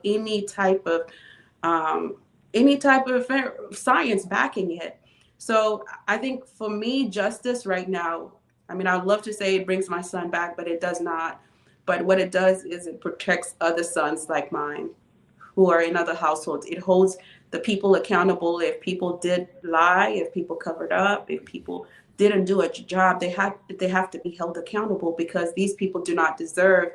um, any type of science backing it. So I think for me, justice right now, I mean, I'd love to say it brings my son back, but it does not. But what it does is it protects other sons like mine who are in other households. It holds the people accountable. If people did lie, if people covered up, if people didn't do a job, they have to be held accountable, because these people do not deserve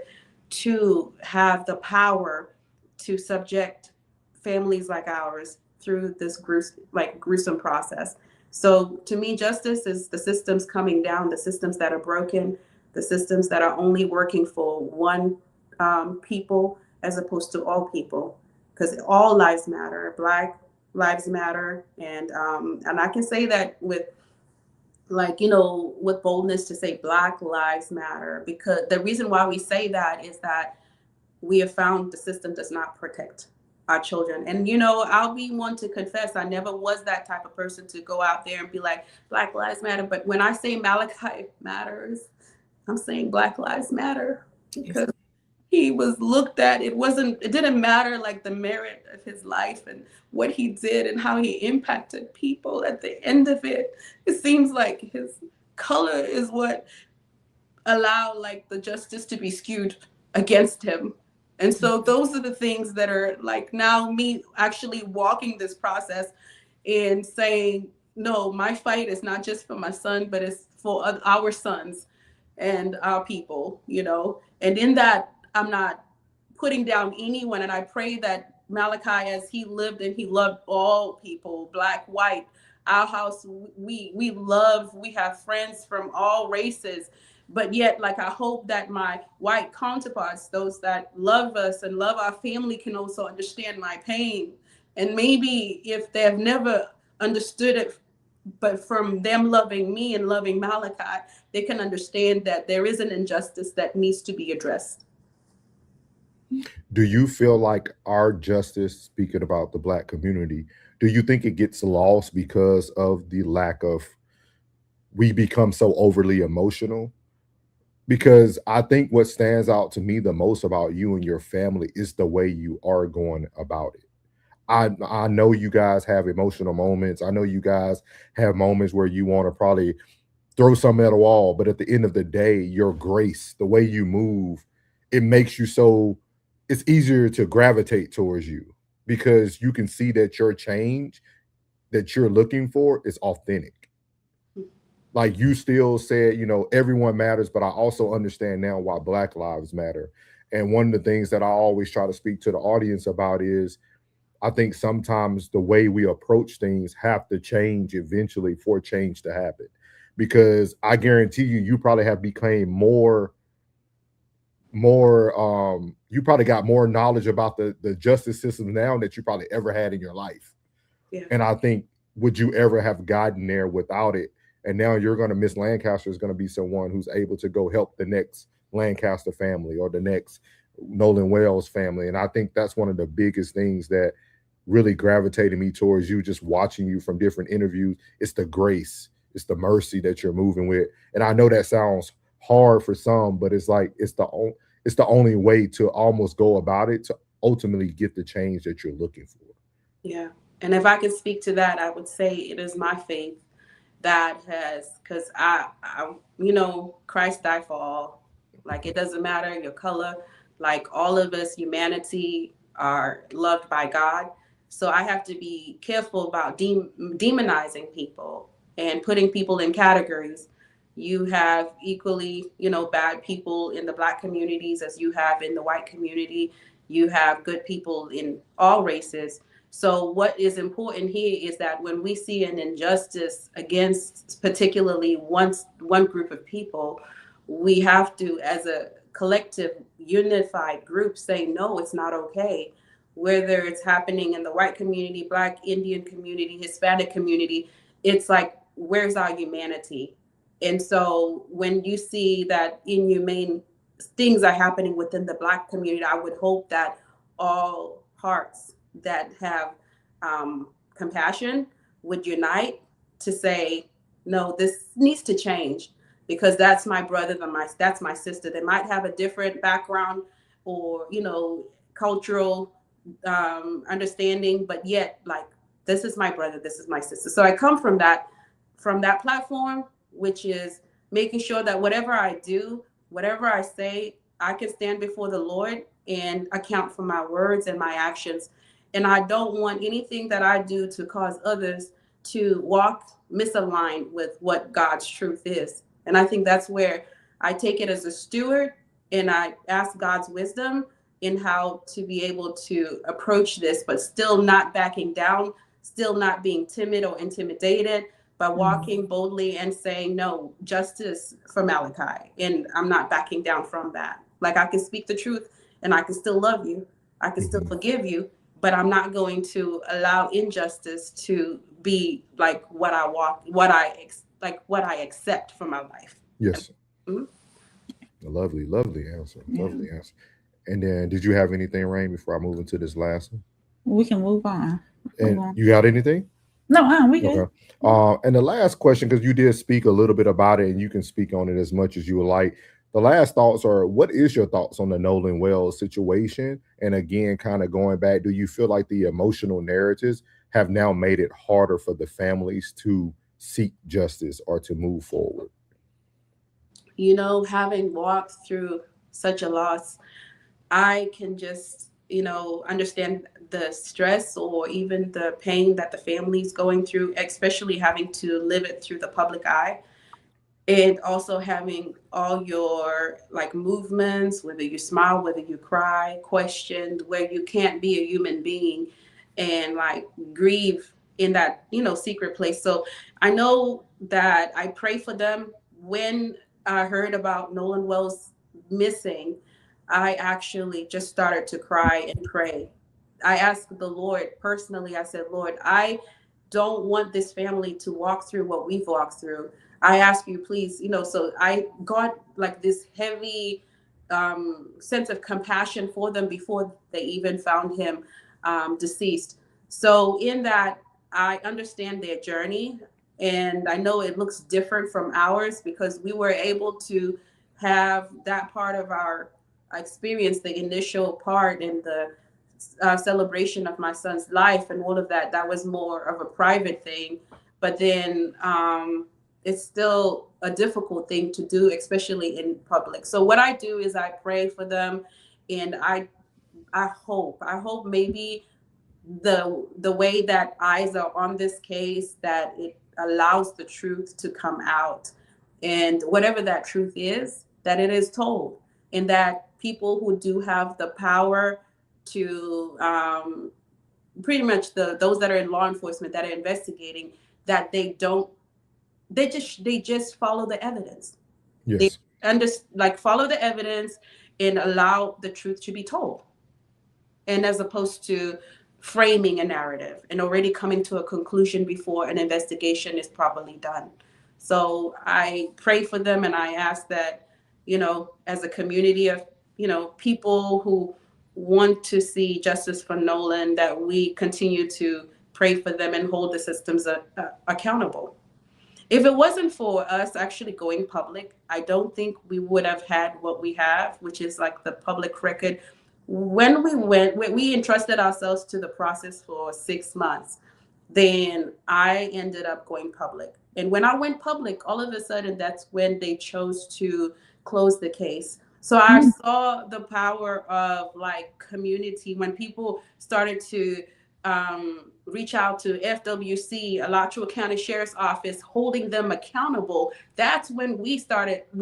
to have the power to subject families like ours through this gruesome process. So to me, justice is the systems coming down, the systems that are broken, the systems that are only working for one people as opposed to all people, because all lives matter. Black lives matter, and I can say that with like, you know, with boldness to say Black Lives Matter, because the reason why we say that is that we have found the system does not protect our children. And, you know, I'll be one to confess, I never was that type of person to go out there and be like, Black Lives Matter. But when I say Malachi matters, I'm saying Black Lives Matter, because he was looked at. It didn't matter like the merit of his life and what he did and how he impacted people. At the end of it, it seems like his color is what allowed like the justice to be skewed against him. And so those are the things that are like now me actually walking this process and saying, no, my fight is not just for my son, but it's for our sons and our people, you know. And in that, I'm not putting down anyone. And I pray that Malachi, as he lived and he loved all people, Black, white, our house, we love, we have friends from all races. But yet, like, I hope that my white counterparts, those that love us and love our family, can also understand my pain. And maybe if they have never understood it, but from them loving me and loving Malachi, they can understand that there is an injustice that needs to be addressed. Do you feel like our justice, speaking about the Black community, do you think it gets lost because of the lack of, we become so overly emotional? Because I think what stands out to me the most about you and your family is the way you are going about it. I know you guys have emotional moments. I know you guys have moments where you want to probably throw something at a wall, but at the end of the day, your grace, the way you move, it makes you so, it's easier to gravitate towards you because you can see that your change that you're looking for is authentic. Like you still said, you know, everyone matters, but I also understand now why Black lives matter. And one of the things that I always try to speak to the audience about is I think sometimes the way we approach things have to change eventually for change to happen. Because I guarantee you, you probably have become you probably got more knowledge about the justice system now that you probably ever had in your life. Yeah. And I think, would you ever have gotten there without it? And now you're going to, Miss Lancaster is going to be someone who's able to go help the next Lancaster family or the next Nolan Wells family. And I think that's one of the biggest things that really gravitated me towards you, just watching you from different interviews. It's the grace, it's the mercy that you're moving with. And I know that sounds hard for some, but it's like, it's the only way to almost go about it to ultimately get the change that you're looking for. Yeah. And if I could speak to that, I would say it is my faith that has, because I, you know, Christ died for all. Like, it doesn't matter your color. Like, all of us, humanity, are loved by God. So I have to be careful about demonizing people and putting people in categories. You have equally, you know, bad people in the Black communities as you have in the white community. You have good people in all races. So what is important here is that when we see an injustice against particularly one group of people, we have to, as a collective, unified group, say, no, it's not okay. Whether it's happening in the white community, Black, Indian community, Hispanic community, it's like, where's our humanity? And so when you see that inhumane things are happening within the Black community, I would hope that all hearts that have compassion would unite to say, no, this needs to change, because that's my brother, that's my sister. They might have a different background or, you know, cultural understanding, but yet, like, this is my brother, this is my sister. So I come from that platform, which is making sure that whatever I do, whatever I say, I can stand before the Lord and account for my words and my actions. And I don't want anything that I do to cause others to walk misaligned with what God's truth is. And I think that's where I take it as a steward, and I ask God's wisdom in how to be able to approach this, but still not backing down, still not being timid or intimidated, but walking boldly and saying, no, justice for Malachi. And I'm not backing down from that. Like, I can speak the truth and I can still love you. I can still forgive you, but I'm not going to allow injustice to be like what I like what I accept for my life. Yes. Mhm. A lovely, lovely answer. Yeah. Lovely answer. And then, did you have anything, Rain, before I move into this last one? We can move on. Move And on. you got anything? No, we good. Okay. And the last question, because you did speak a little bit about it, and you can speak on it as much as you would like. The last thoughts are: what is your thoughts on the Nolan Wells situation? And again, kind of going back, do you feel like the emotional narratives have now made it harder for the families to seek justice or to move forward? You know, having walked through such a loss, I can just, understand the stress or even the pain that the family's going through, especially having to live it through the public eye. And also having all your like movements, whether you smile, whether you cry, questioned, where you can't be a human being and like grieve in that, secret place. So I know that I pray for them. When I heard about Nolan Wells missing, I actually just started to cry and pray. I asked the Lord personally, I said, Lord, I don't want this family to walk through what we've walked through. I ask you, please, so I got like this heavy sense of compassion for them before they even found him deceased. So, in that, I understand their journey. And I know it looks different from ours because we were able to have that part of our experience, the initial part and the celebration of my son's life and all of that. That was more of a private thing. But then it's still a difficult thing to do, especially in public. So what I do is I pray for them, and I hope maybe the way that eyes are on this case, that it allows the truth to come out, and whatever that truth is, that it is told, and that people who do have the power to pretty much those that are in law enforcement that are investigating, that they just follow the evidence. They Yes. follow the evidence and allow the truth to be told, and as opposed to framing a narrative and already coming to a conclusion before an investigation is properly done. So I pray for them, and I ask that, as a community of, people who want to see justice for Nolan, that we continue to pray for them and hold the systems accountable. If it wasn't for us actually going public, I don't think we would have had what we have, which is like the public record. When we entrusted ourselves to the process for 6 months. Then I ended up going public. And when I went public, all of a sudden, that's when they chose to close the case. So I Mm. saw the power of like community when people started to reach out to FWC, Alachua County Sheriff's Office, holding them accountable. That's when we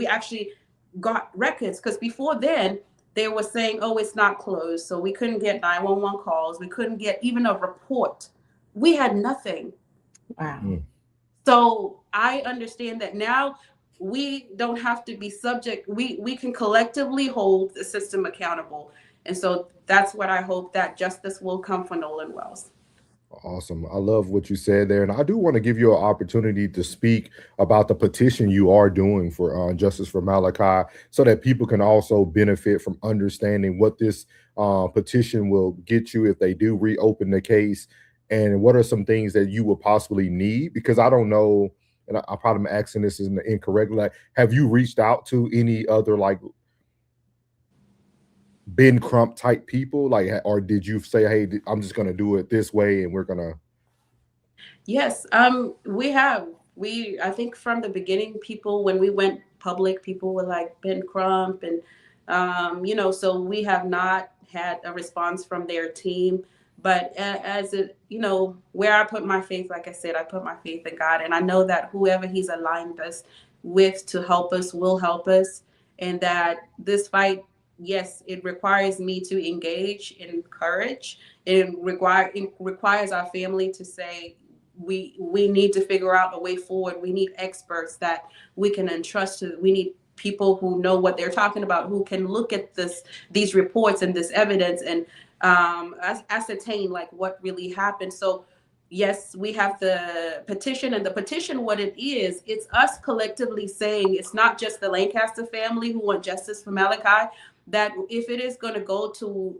actually got records, because before then, they were saying, oh, it's not closed. So we couldn't get 911 calls. We couldn't get even a report. We had nothing. Wow. Mm. So I understand that now we don't have to be subject. We can collectively hold the system accountable. And so that's what I hope, that justice will come for Nolan Wells. Awesome. I love what you said there. And I do want to give you an opportunity to speak about the petition you are doing for justice for Malachi, so that people can also benefit from understanding what this petition will get you if they do reopen the case, and what are some things that you will possibly need. Because I don't know, and I probably am asking this in the incorrect, like, have you reached out to any other like Ben Crump type people, like, or did you say, hey, I'm just going to do it this way and we're going to? Yes, we have. I think from the beginning, people, when we went public, people were like Ben Crump, and so we have not had a response from their team. But as it, where I put my faith, like I said, I put my faith in God, and I know that whoever He's aligned us with to help us will help us, and that this fight, yes, it requires me to engage in courage. It requires our family to say, we need to figure out a way forward. We need experts that we can entrust to. We need people who know what they're talking about, who can look at these reports and this evidence, and ascertain like what really happened. So yes, we have the petition, and the petition, what it is, it's us collectively saying it's not just the Lancaster family who want justice for Malachi. That if it is going to go to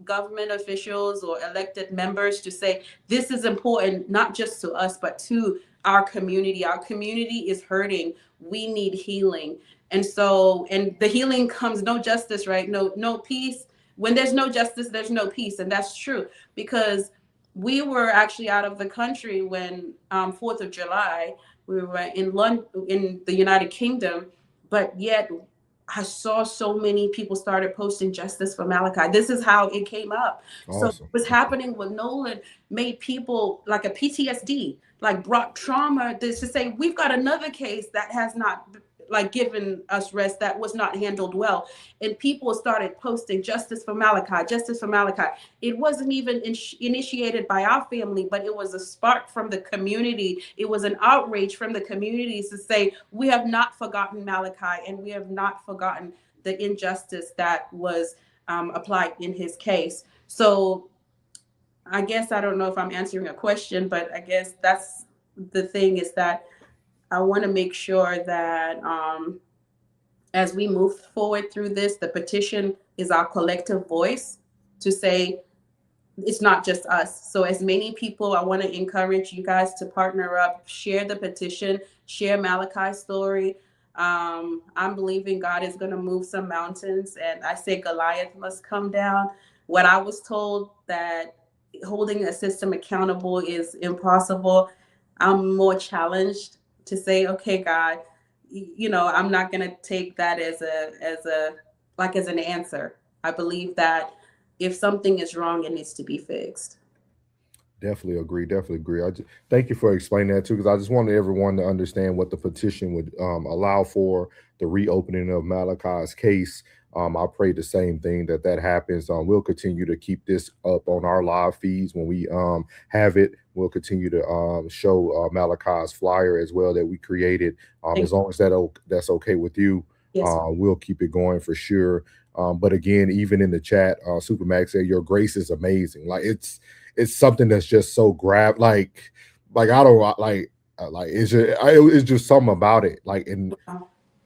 government officials or elected members to say this is important, not just to us, but to our community. Our community is hurting. We need healing. And so, and the healing comes no justice, right? No peace. When there's no justice, there's no peace. And that's true, because we were actually out of the country when 4th of July. We were in London, in the United Kingdom, but yet I saw so many people started posting justice for Malachi. This is how it came up. So Awesome. what's happening with Nolan made people like a PTSD, like brought trauma to say we've got another case that has not like given us rest, that was not handled well. And people started posting justice for Malachi, justice for Malachi. It wasn't even initiated by our family, but it was a spark from the community. It was an outrage from the communities to say, we have not forgotten Malachi, and we have not forgotten the injustice that was applied in his case. So I guess, I don't know if I'm answering a question, but I guess that's the thing, is that I want to make sure that as we move forward through this, the petition is our collective voice to say it's not just us. So as many people, I want to encourage you guys to partner up, share the petition, share Malachi's story. I'm believing God is going to move some mountains, and I say Goliath must come down. What I was told, that holding a system accountable is impossible, I'm more challenged to say, okay, God, I'm not going to take that as an answer. I believe that if something is wrong, it needs to be fixed. Definitely agree. Definitely agree. Thank you for explaining that too, because I just wanted everyone to understand what the petition would allow for the reopening of Malachi's case. I pray the same thing that happens. We'll continue to keep this up on our live feeds when we have it. We'll continue to show Malachi's flyer as well that we created. As long as that's okay with you, Yes. we'll keep it going for sure. But again, even in the chat, Supermax said your grace is amazing. Like it's something that's just so like I don't like it's just something about it, like, and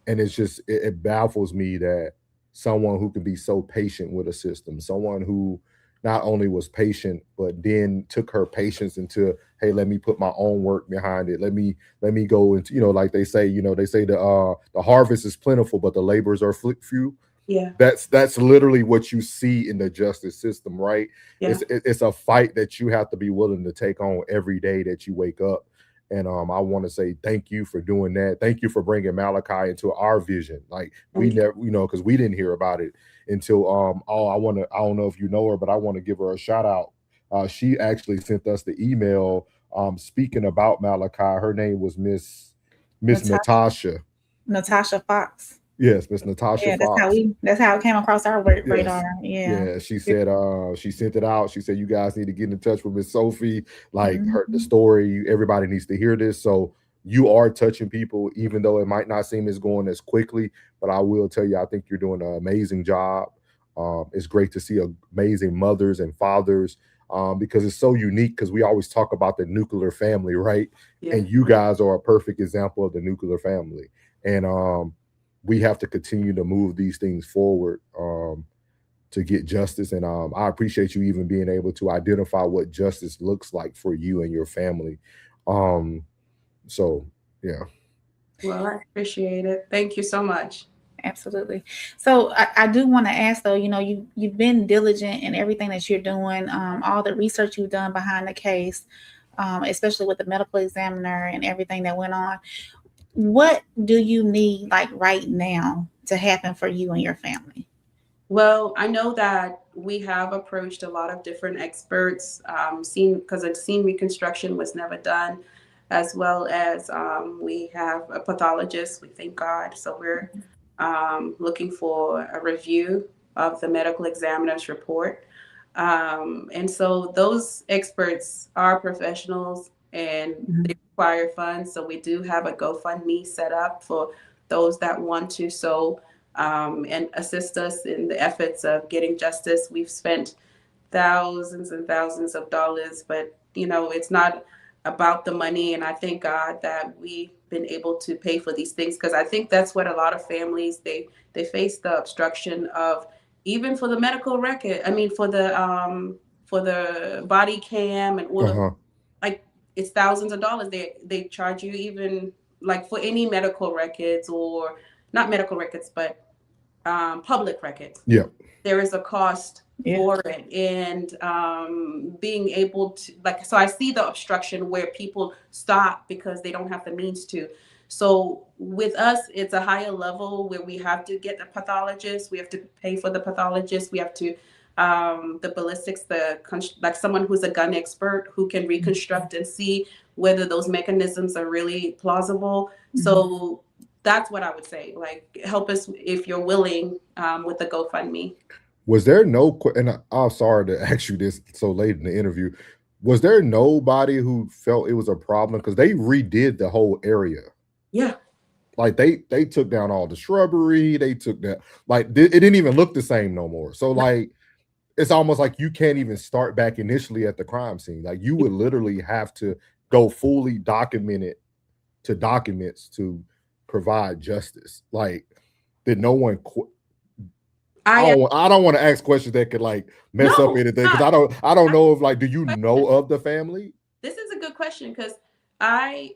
it's just it baffles me that someone who can be so patient with a system, someone who not only was patient but then took her patience into, hey, let me put my own work behind it, let me go into, like they say the harvest is plentiful but the laborers are few. Yeah. That's literally what you see in the justice system, right? Yeah. It's a fight that you have to be willing to take on every day that you wake up. And I want to say thank you for doing that. Thank you for bringing Malachi into our vision. Like we never, because we didn't hear about it until I don't know if you know her, but I want to give her a shout out. She actually sent us the email speaking about Malachi. Her name was Miss Natasha. Natasha Fox. Yes, Miss Natasha Yeah, Fox. That's how it came across our radar. Yeah. Yeah, she said she sent it out. She said you guys need to get in touch with Miss Sophie. Like the story, everybody needs to hear this. So you are touching people, even though it might not seem as going as quickly. But I will tell you, I think you're doing an amazing job. It's great to see amazing mothers and fathers because it's so unique, because we always talk about the nuclear family, right? Yeah. And you guys are a perfect example of the nuclear family. And we have to continue to move these things forward to get justice. And I appreciate you even being able to identify what justice looks like for you and your family. So, yeah. Well, I appreciate it. Thank you so much. Absolutely. So I do want to ask though, you've been diligent in everything that you're doing, all the research you've done behind the case, especially with the medical examiner and everything that went on. What do you need, like right now, to happen for you and your family? Well, I know that we have approached a lot of different experts, because a scene reconstruction was never done, as well as we have a pathologist, we thank God. So we're looking for a review of the medical examiner's report. And so those experts are professionals and they require funds. So we do have a GoFundMe set up for those that want to sow and assist us in the efforts of getting justice. We've spent thousands and thousands of dollars, but it's not about the money. And I thank God that we've been able to pay for these things, because I think that's what a lot of families, they face the obstruction of, even for the medical record. I mean, for the body cam and all of, Uh-huh. like, it's thousands of dollars they charge you, even like for any medical records, or not medical records, but public records. Yeah. There is a cost Yeah. for it. And being able to, like, so I see the obstruction where people stop because they don't have the means to. So with us, it's a higher level where we have to get a pathologist, we have to pay for the pathologist, we have to the ballistics, like someone who's a gun expert who can reconstruct and see whether those mechanisms are really plausible. So that's what I would say. Like, help us if you're willing, with the GoFundMe. Was there and I'm sorry to ask you this so late in the interview, was there nobody who felt it was a problem? Because they redid the whole area. Yeah. Like they took down all the shrubbery, they took that, like it didn't even look the same no more. So like it's almost like you can't even start back initially at the crime scene. Like you would literally have to go fully documented to documents to provide justice. Like did no one I don't want to ask questions that could like mess up anything, because I don't know if, like, do you know of the family? This is a good question, because I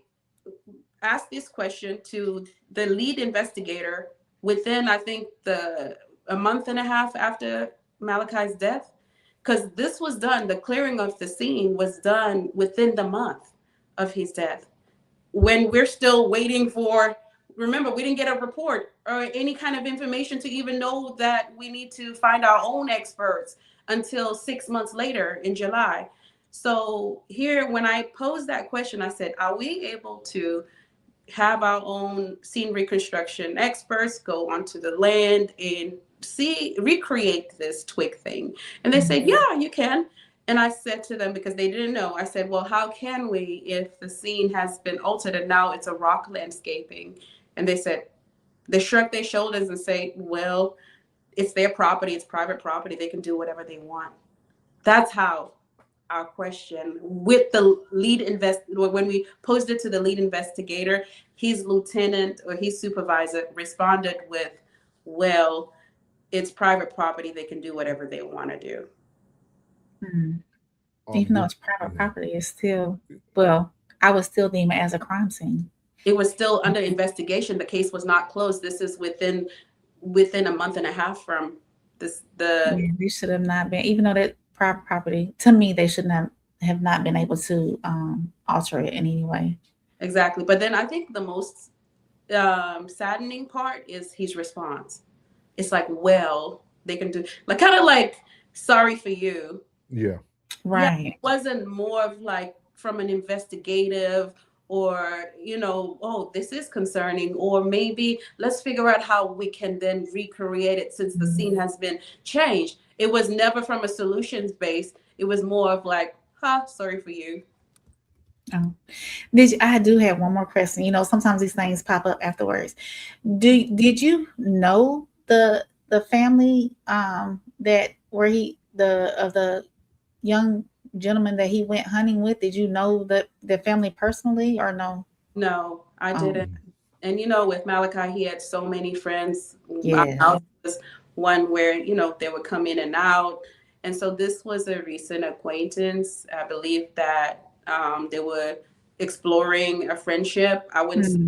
asked this question to the lead investigator within, I think, a month and a half after Malachi's death, because this was done, the clearing of the scene was done within the month of his death, when we're still waiting for, remember, we didn't get a report or any kind of information to even know that we need to find our own experts until 6 months later in July. So here, when I posed that question, I said, are we able to have our own scene reconstruction experts go onto the land and recreate this twig thing? And they said, yeah, you can. And I said to them, because they didn't know, I said, well, how can we if the scene has been altered and now it's a rock landscaping? And they said, they shrugged their shoulders and say, well, it's their property, it's private property, they can do whatever they want. That's how our question with the lead when we posed it to the lead investigator, his lieutenant or his supervisor responded with, well, it's private property, they can do whatever they want to do. Even though it's private property, it's still, well, I would still deem it as a crime scene. It was still under investigation. The case was not closed. This is within a month and a half from this. They should have not been, even though that private property, to me, they should not have not been able to alter it in any way. Exactly. But then I think the most saddening part is his response. It's like, well, they can do, like, kind of like, sorry for you. Yeah. Right. Yeah, it wasn't more of like from an investigative or, oh, this is concerning, or maybe let's figure out how we can then recreate it since the scene has been changed. It was never from a solutions base. It was more of like, sorry for you. Oh. I do have one more question. Sometimes these things pop up afterwards. Did you know the family that where the young gentleman that he went hunting with? Did you know the family personally or no? No, I didn't. And with Malachi, he had so many friends. Yeah. My house was one where they would come in and out, and so this was a recent acquaintance. I believe that they were exploring a friendship. I wouldn't say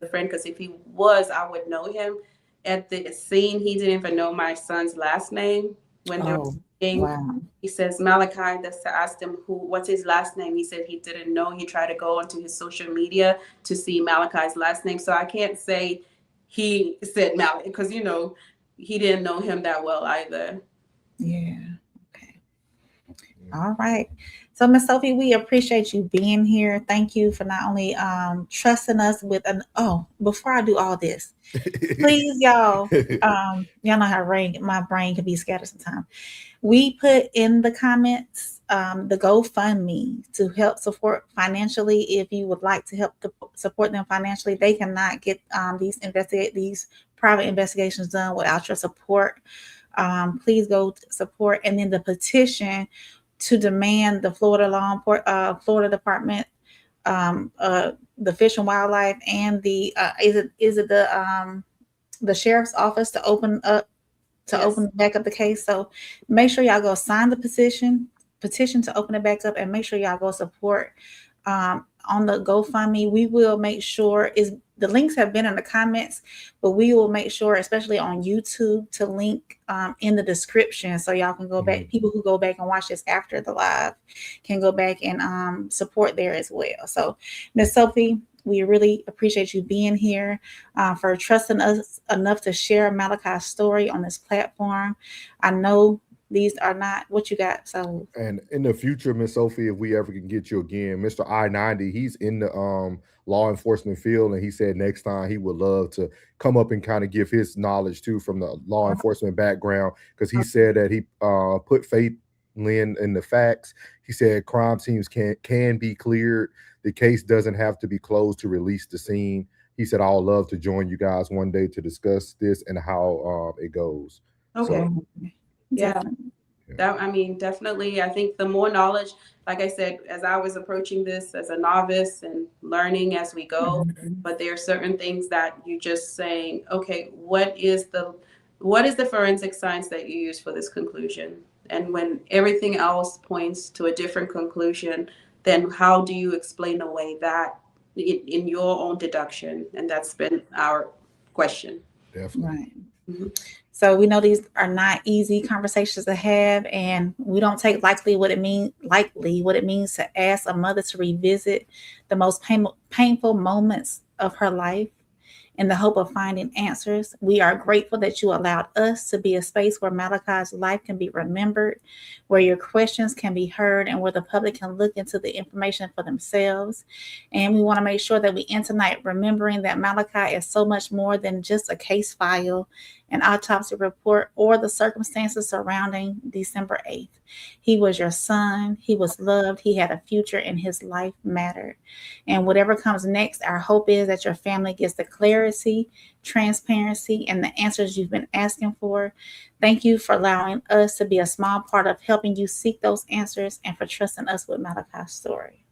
a friend, because if he was, I would know him. At the scene, he didn't even know my son's last name when they were speaking. Wow. He says, Malachi, that's to ask him what's his last name. He said he didn't know. He tried to go onto his social media to see Malachi's last name. So I can't say he said Malachi, because, he didn't know him that well either. Yeah. Okay. All right. So, Miss Sophie, we appreciate you being here. Thank you for not only trusting us with before I do all this, please, y'all, y'all know how my brain can be scattered sometimes. We put in the comments the GoFundMe to help support financially. If you would like to help support them financially, they cannot get these private investigations done without your support. Please go support. And then the petition to demand the Florida Department, the Fish and Wildlife, and the is it the sheriff's office to open Yes. back up the case. So make sure y'all go sign the petition to open it back up, and make sure y'all go support on the GoFundMe. We will make sure the links have been in the comments, but we will make sure, especially on YouTube, to link in the description so y'all can go back. People who go back and watch this after the live can go back and support there as well. So, Miss Sophie, we really appreciate you being here, for trusting us enough to share Malachi's story on this platform. I know these are not what you got. So, and in the future, Miss Sophie, if we ever can get you again, Mr. I-90, he's in the law enforcement field, and he said next time he would love to come up and kind of give his knowledge too from the law enforcement background, because he said that he put faith in the facts. He said crime scenes can be cleared. The case doesn't have to be closed to release the scene. He said, I'll love to join you guys one day to discuss this and how it goes. Okay. So, Yeah. Definitely. I think the more knowledge, like I said, as I was approaching this as a novice and learning as we go, but there are certain things that you're just saying, okay, what is the forensic science that you use for this conclusion? And when everything else points to a different conclusion, then how do you explain away that in your own deduction? And that's been our question. Definitely. Right. Mm-hmm. So we know these are not easy conversations to have, and we don't take lightly what it means to ask a mother to revisit the most painful moments of her life in the hope of finding answers. We are grateful that you allowed us to be a space where Malachi's life can be remembered, where your questions can be heard, and where the public can look into the information for themselves. And we want to make sure that we end tonight remembering that Malachi is so much more than just a case file, an autopsy report, or the circumstances surrounding December 8th. He was your son. He was loved. He had a future, and his life mattered. And whatever comes next, our hope is that your family gets the clarity, transparency, and the answers you've been asking for. Thank you for allowing us to be a small part of helping you seek those answers, and for trusting us with Malachi's story.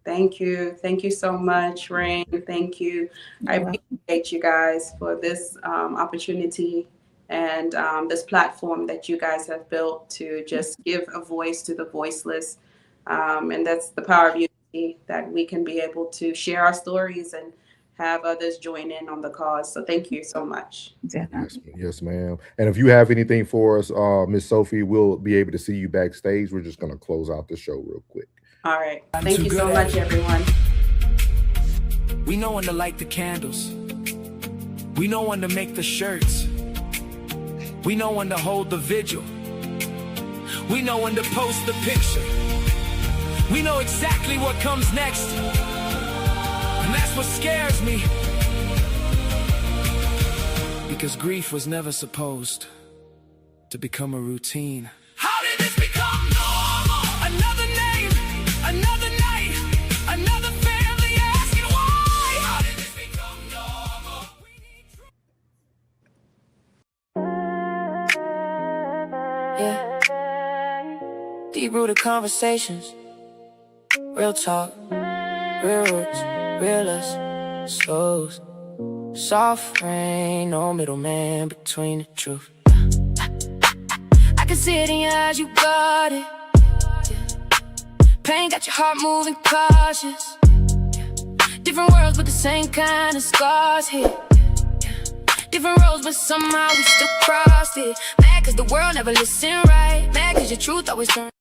Thank you. Thank you so much, Rain. Thank you. I appreciate you guys for this opportunity and this platform that you guys have built to just give a voice to the voiceless. And that's the power of unity, that we can be able to share our stories and have others join in on the cause. So thank you so much. Yes, ma'am. And if you have anything for us, Miss Sophie, we'll be able to see you backstage. We're just going to close out the show real quick. All right. Thank you so much, everyone. We know when to light the candles. We know when to make the shirts. We know when to hold the vigil. We know when to post the picture. We know exactly what comes next. And that's what scares me. Because grief was never supposed to become a routine. How did this become normal? Another name, another night, another family asking why. How did this become normal? Yeah. Deep-rooted conversations. Real talk. Real roots. Real us. Souls. Soft rain. No middleman between the truth. I can see it in your eyes, you got it. Pain got your heart moving cautious. Different worlds but the same kind of scars here. Different roads but somehow we still crossed it. Mad cause the world never listened right. Mad cause your truth always turned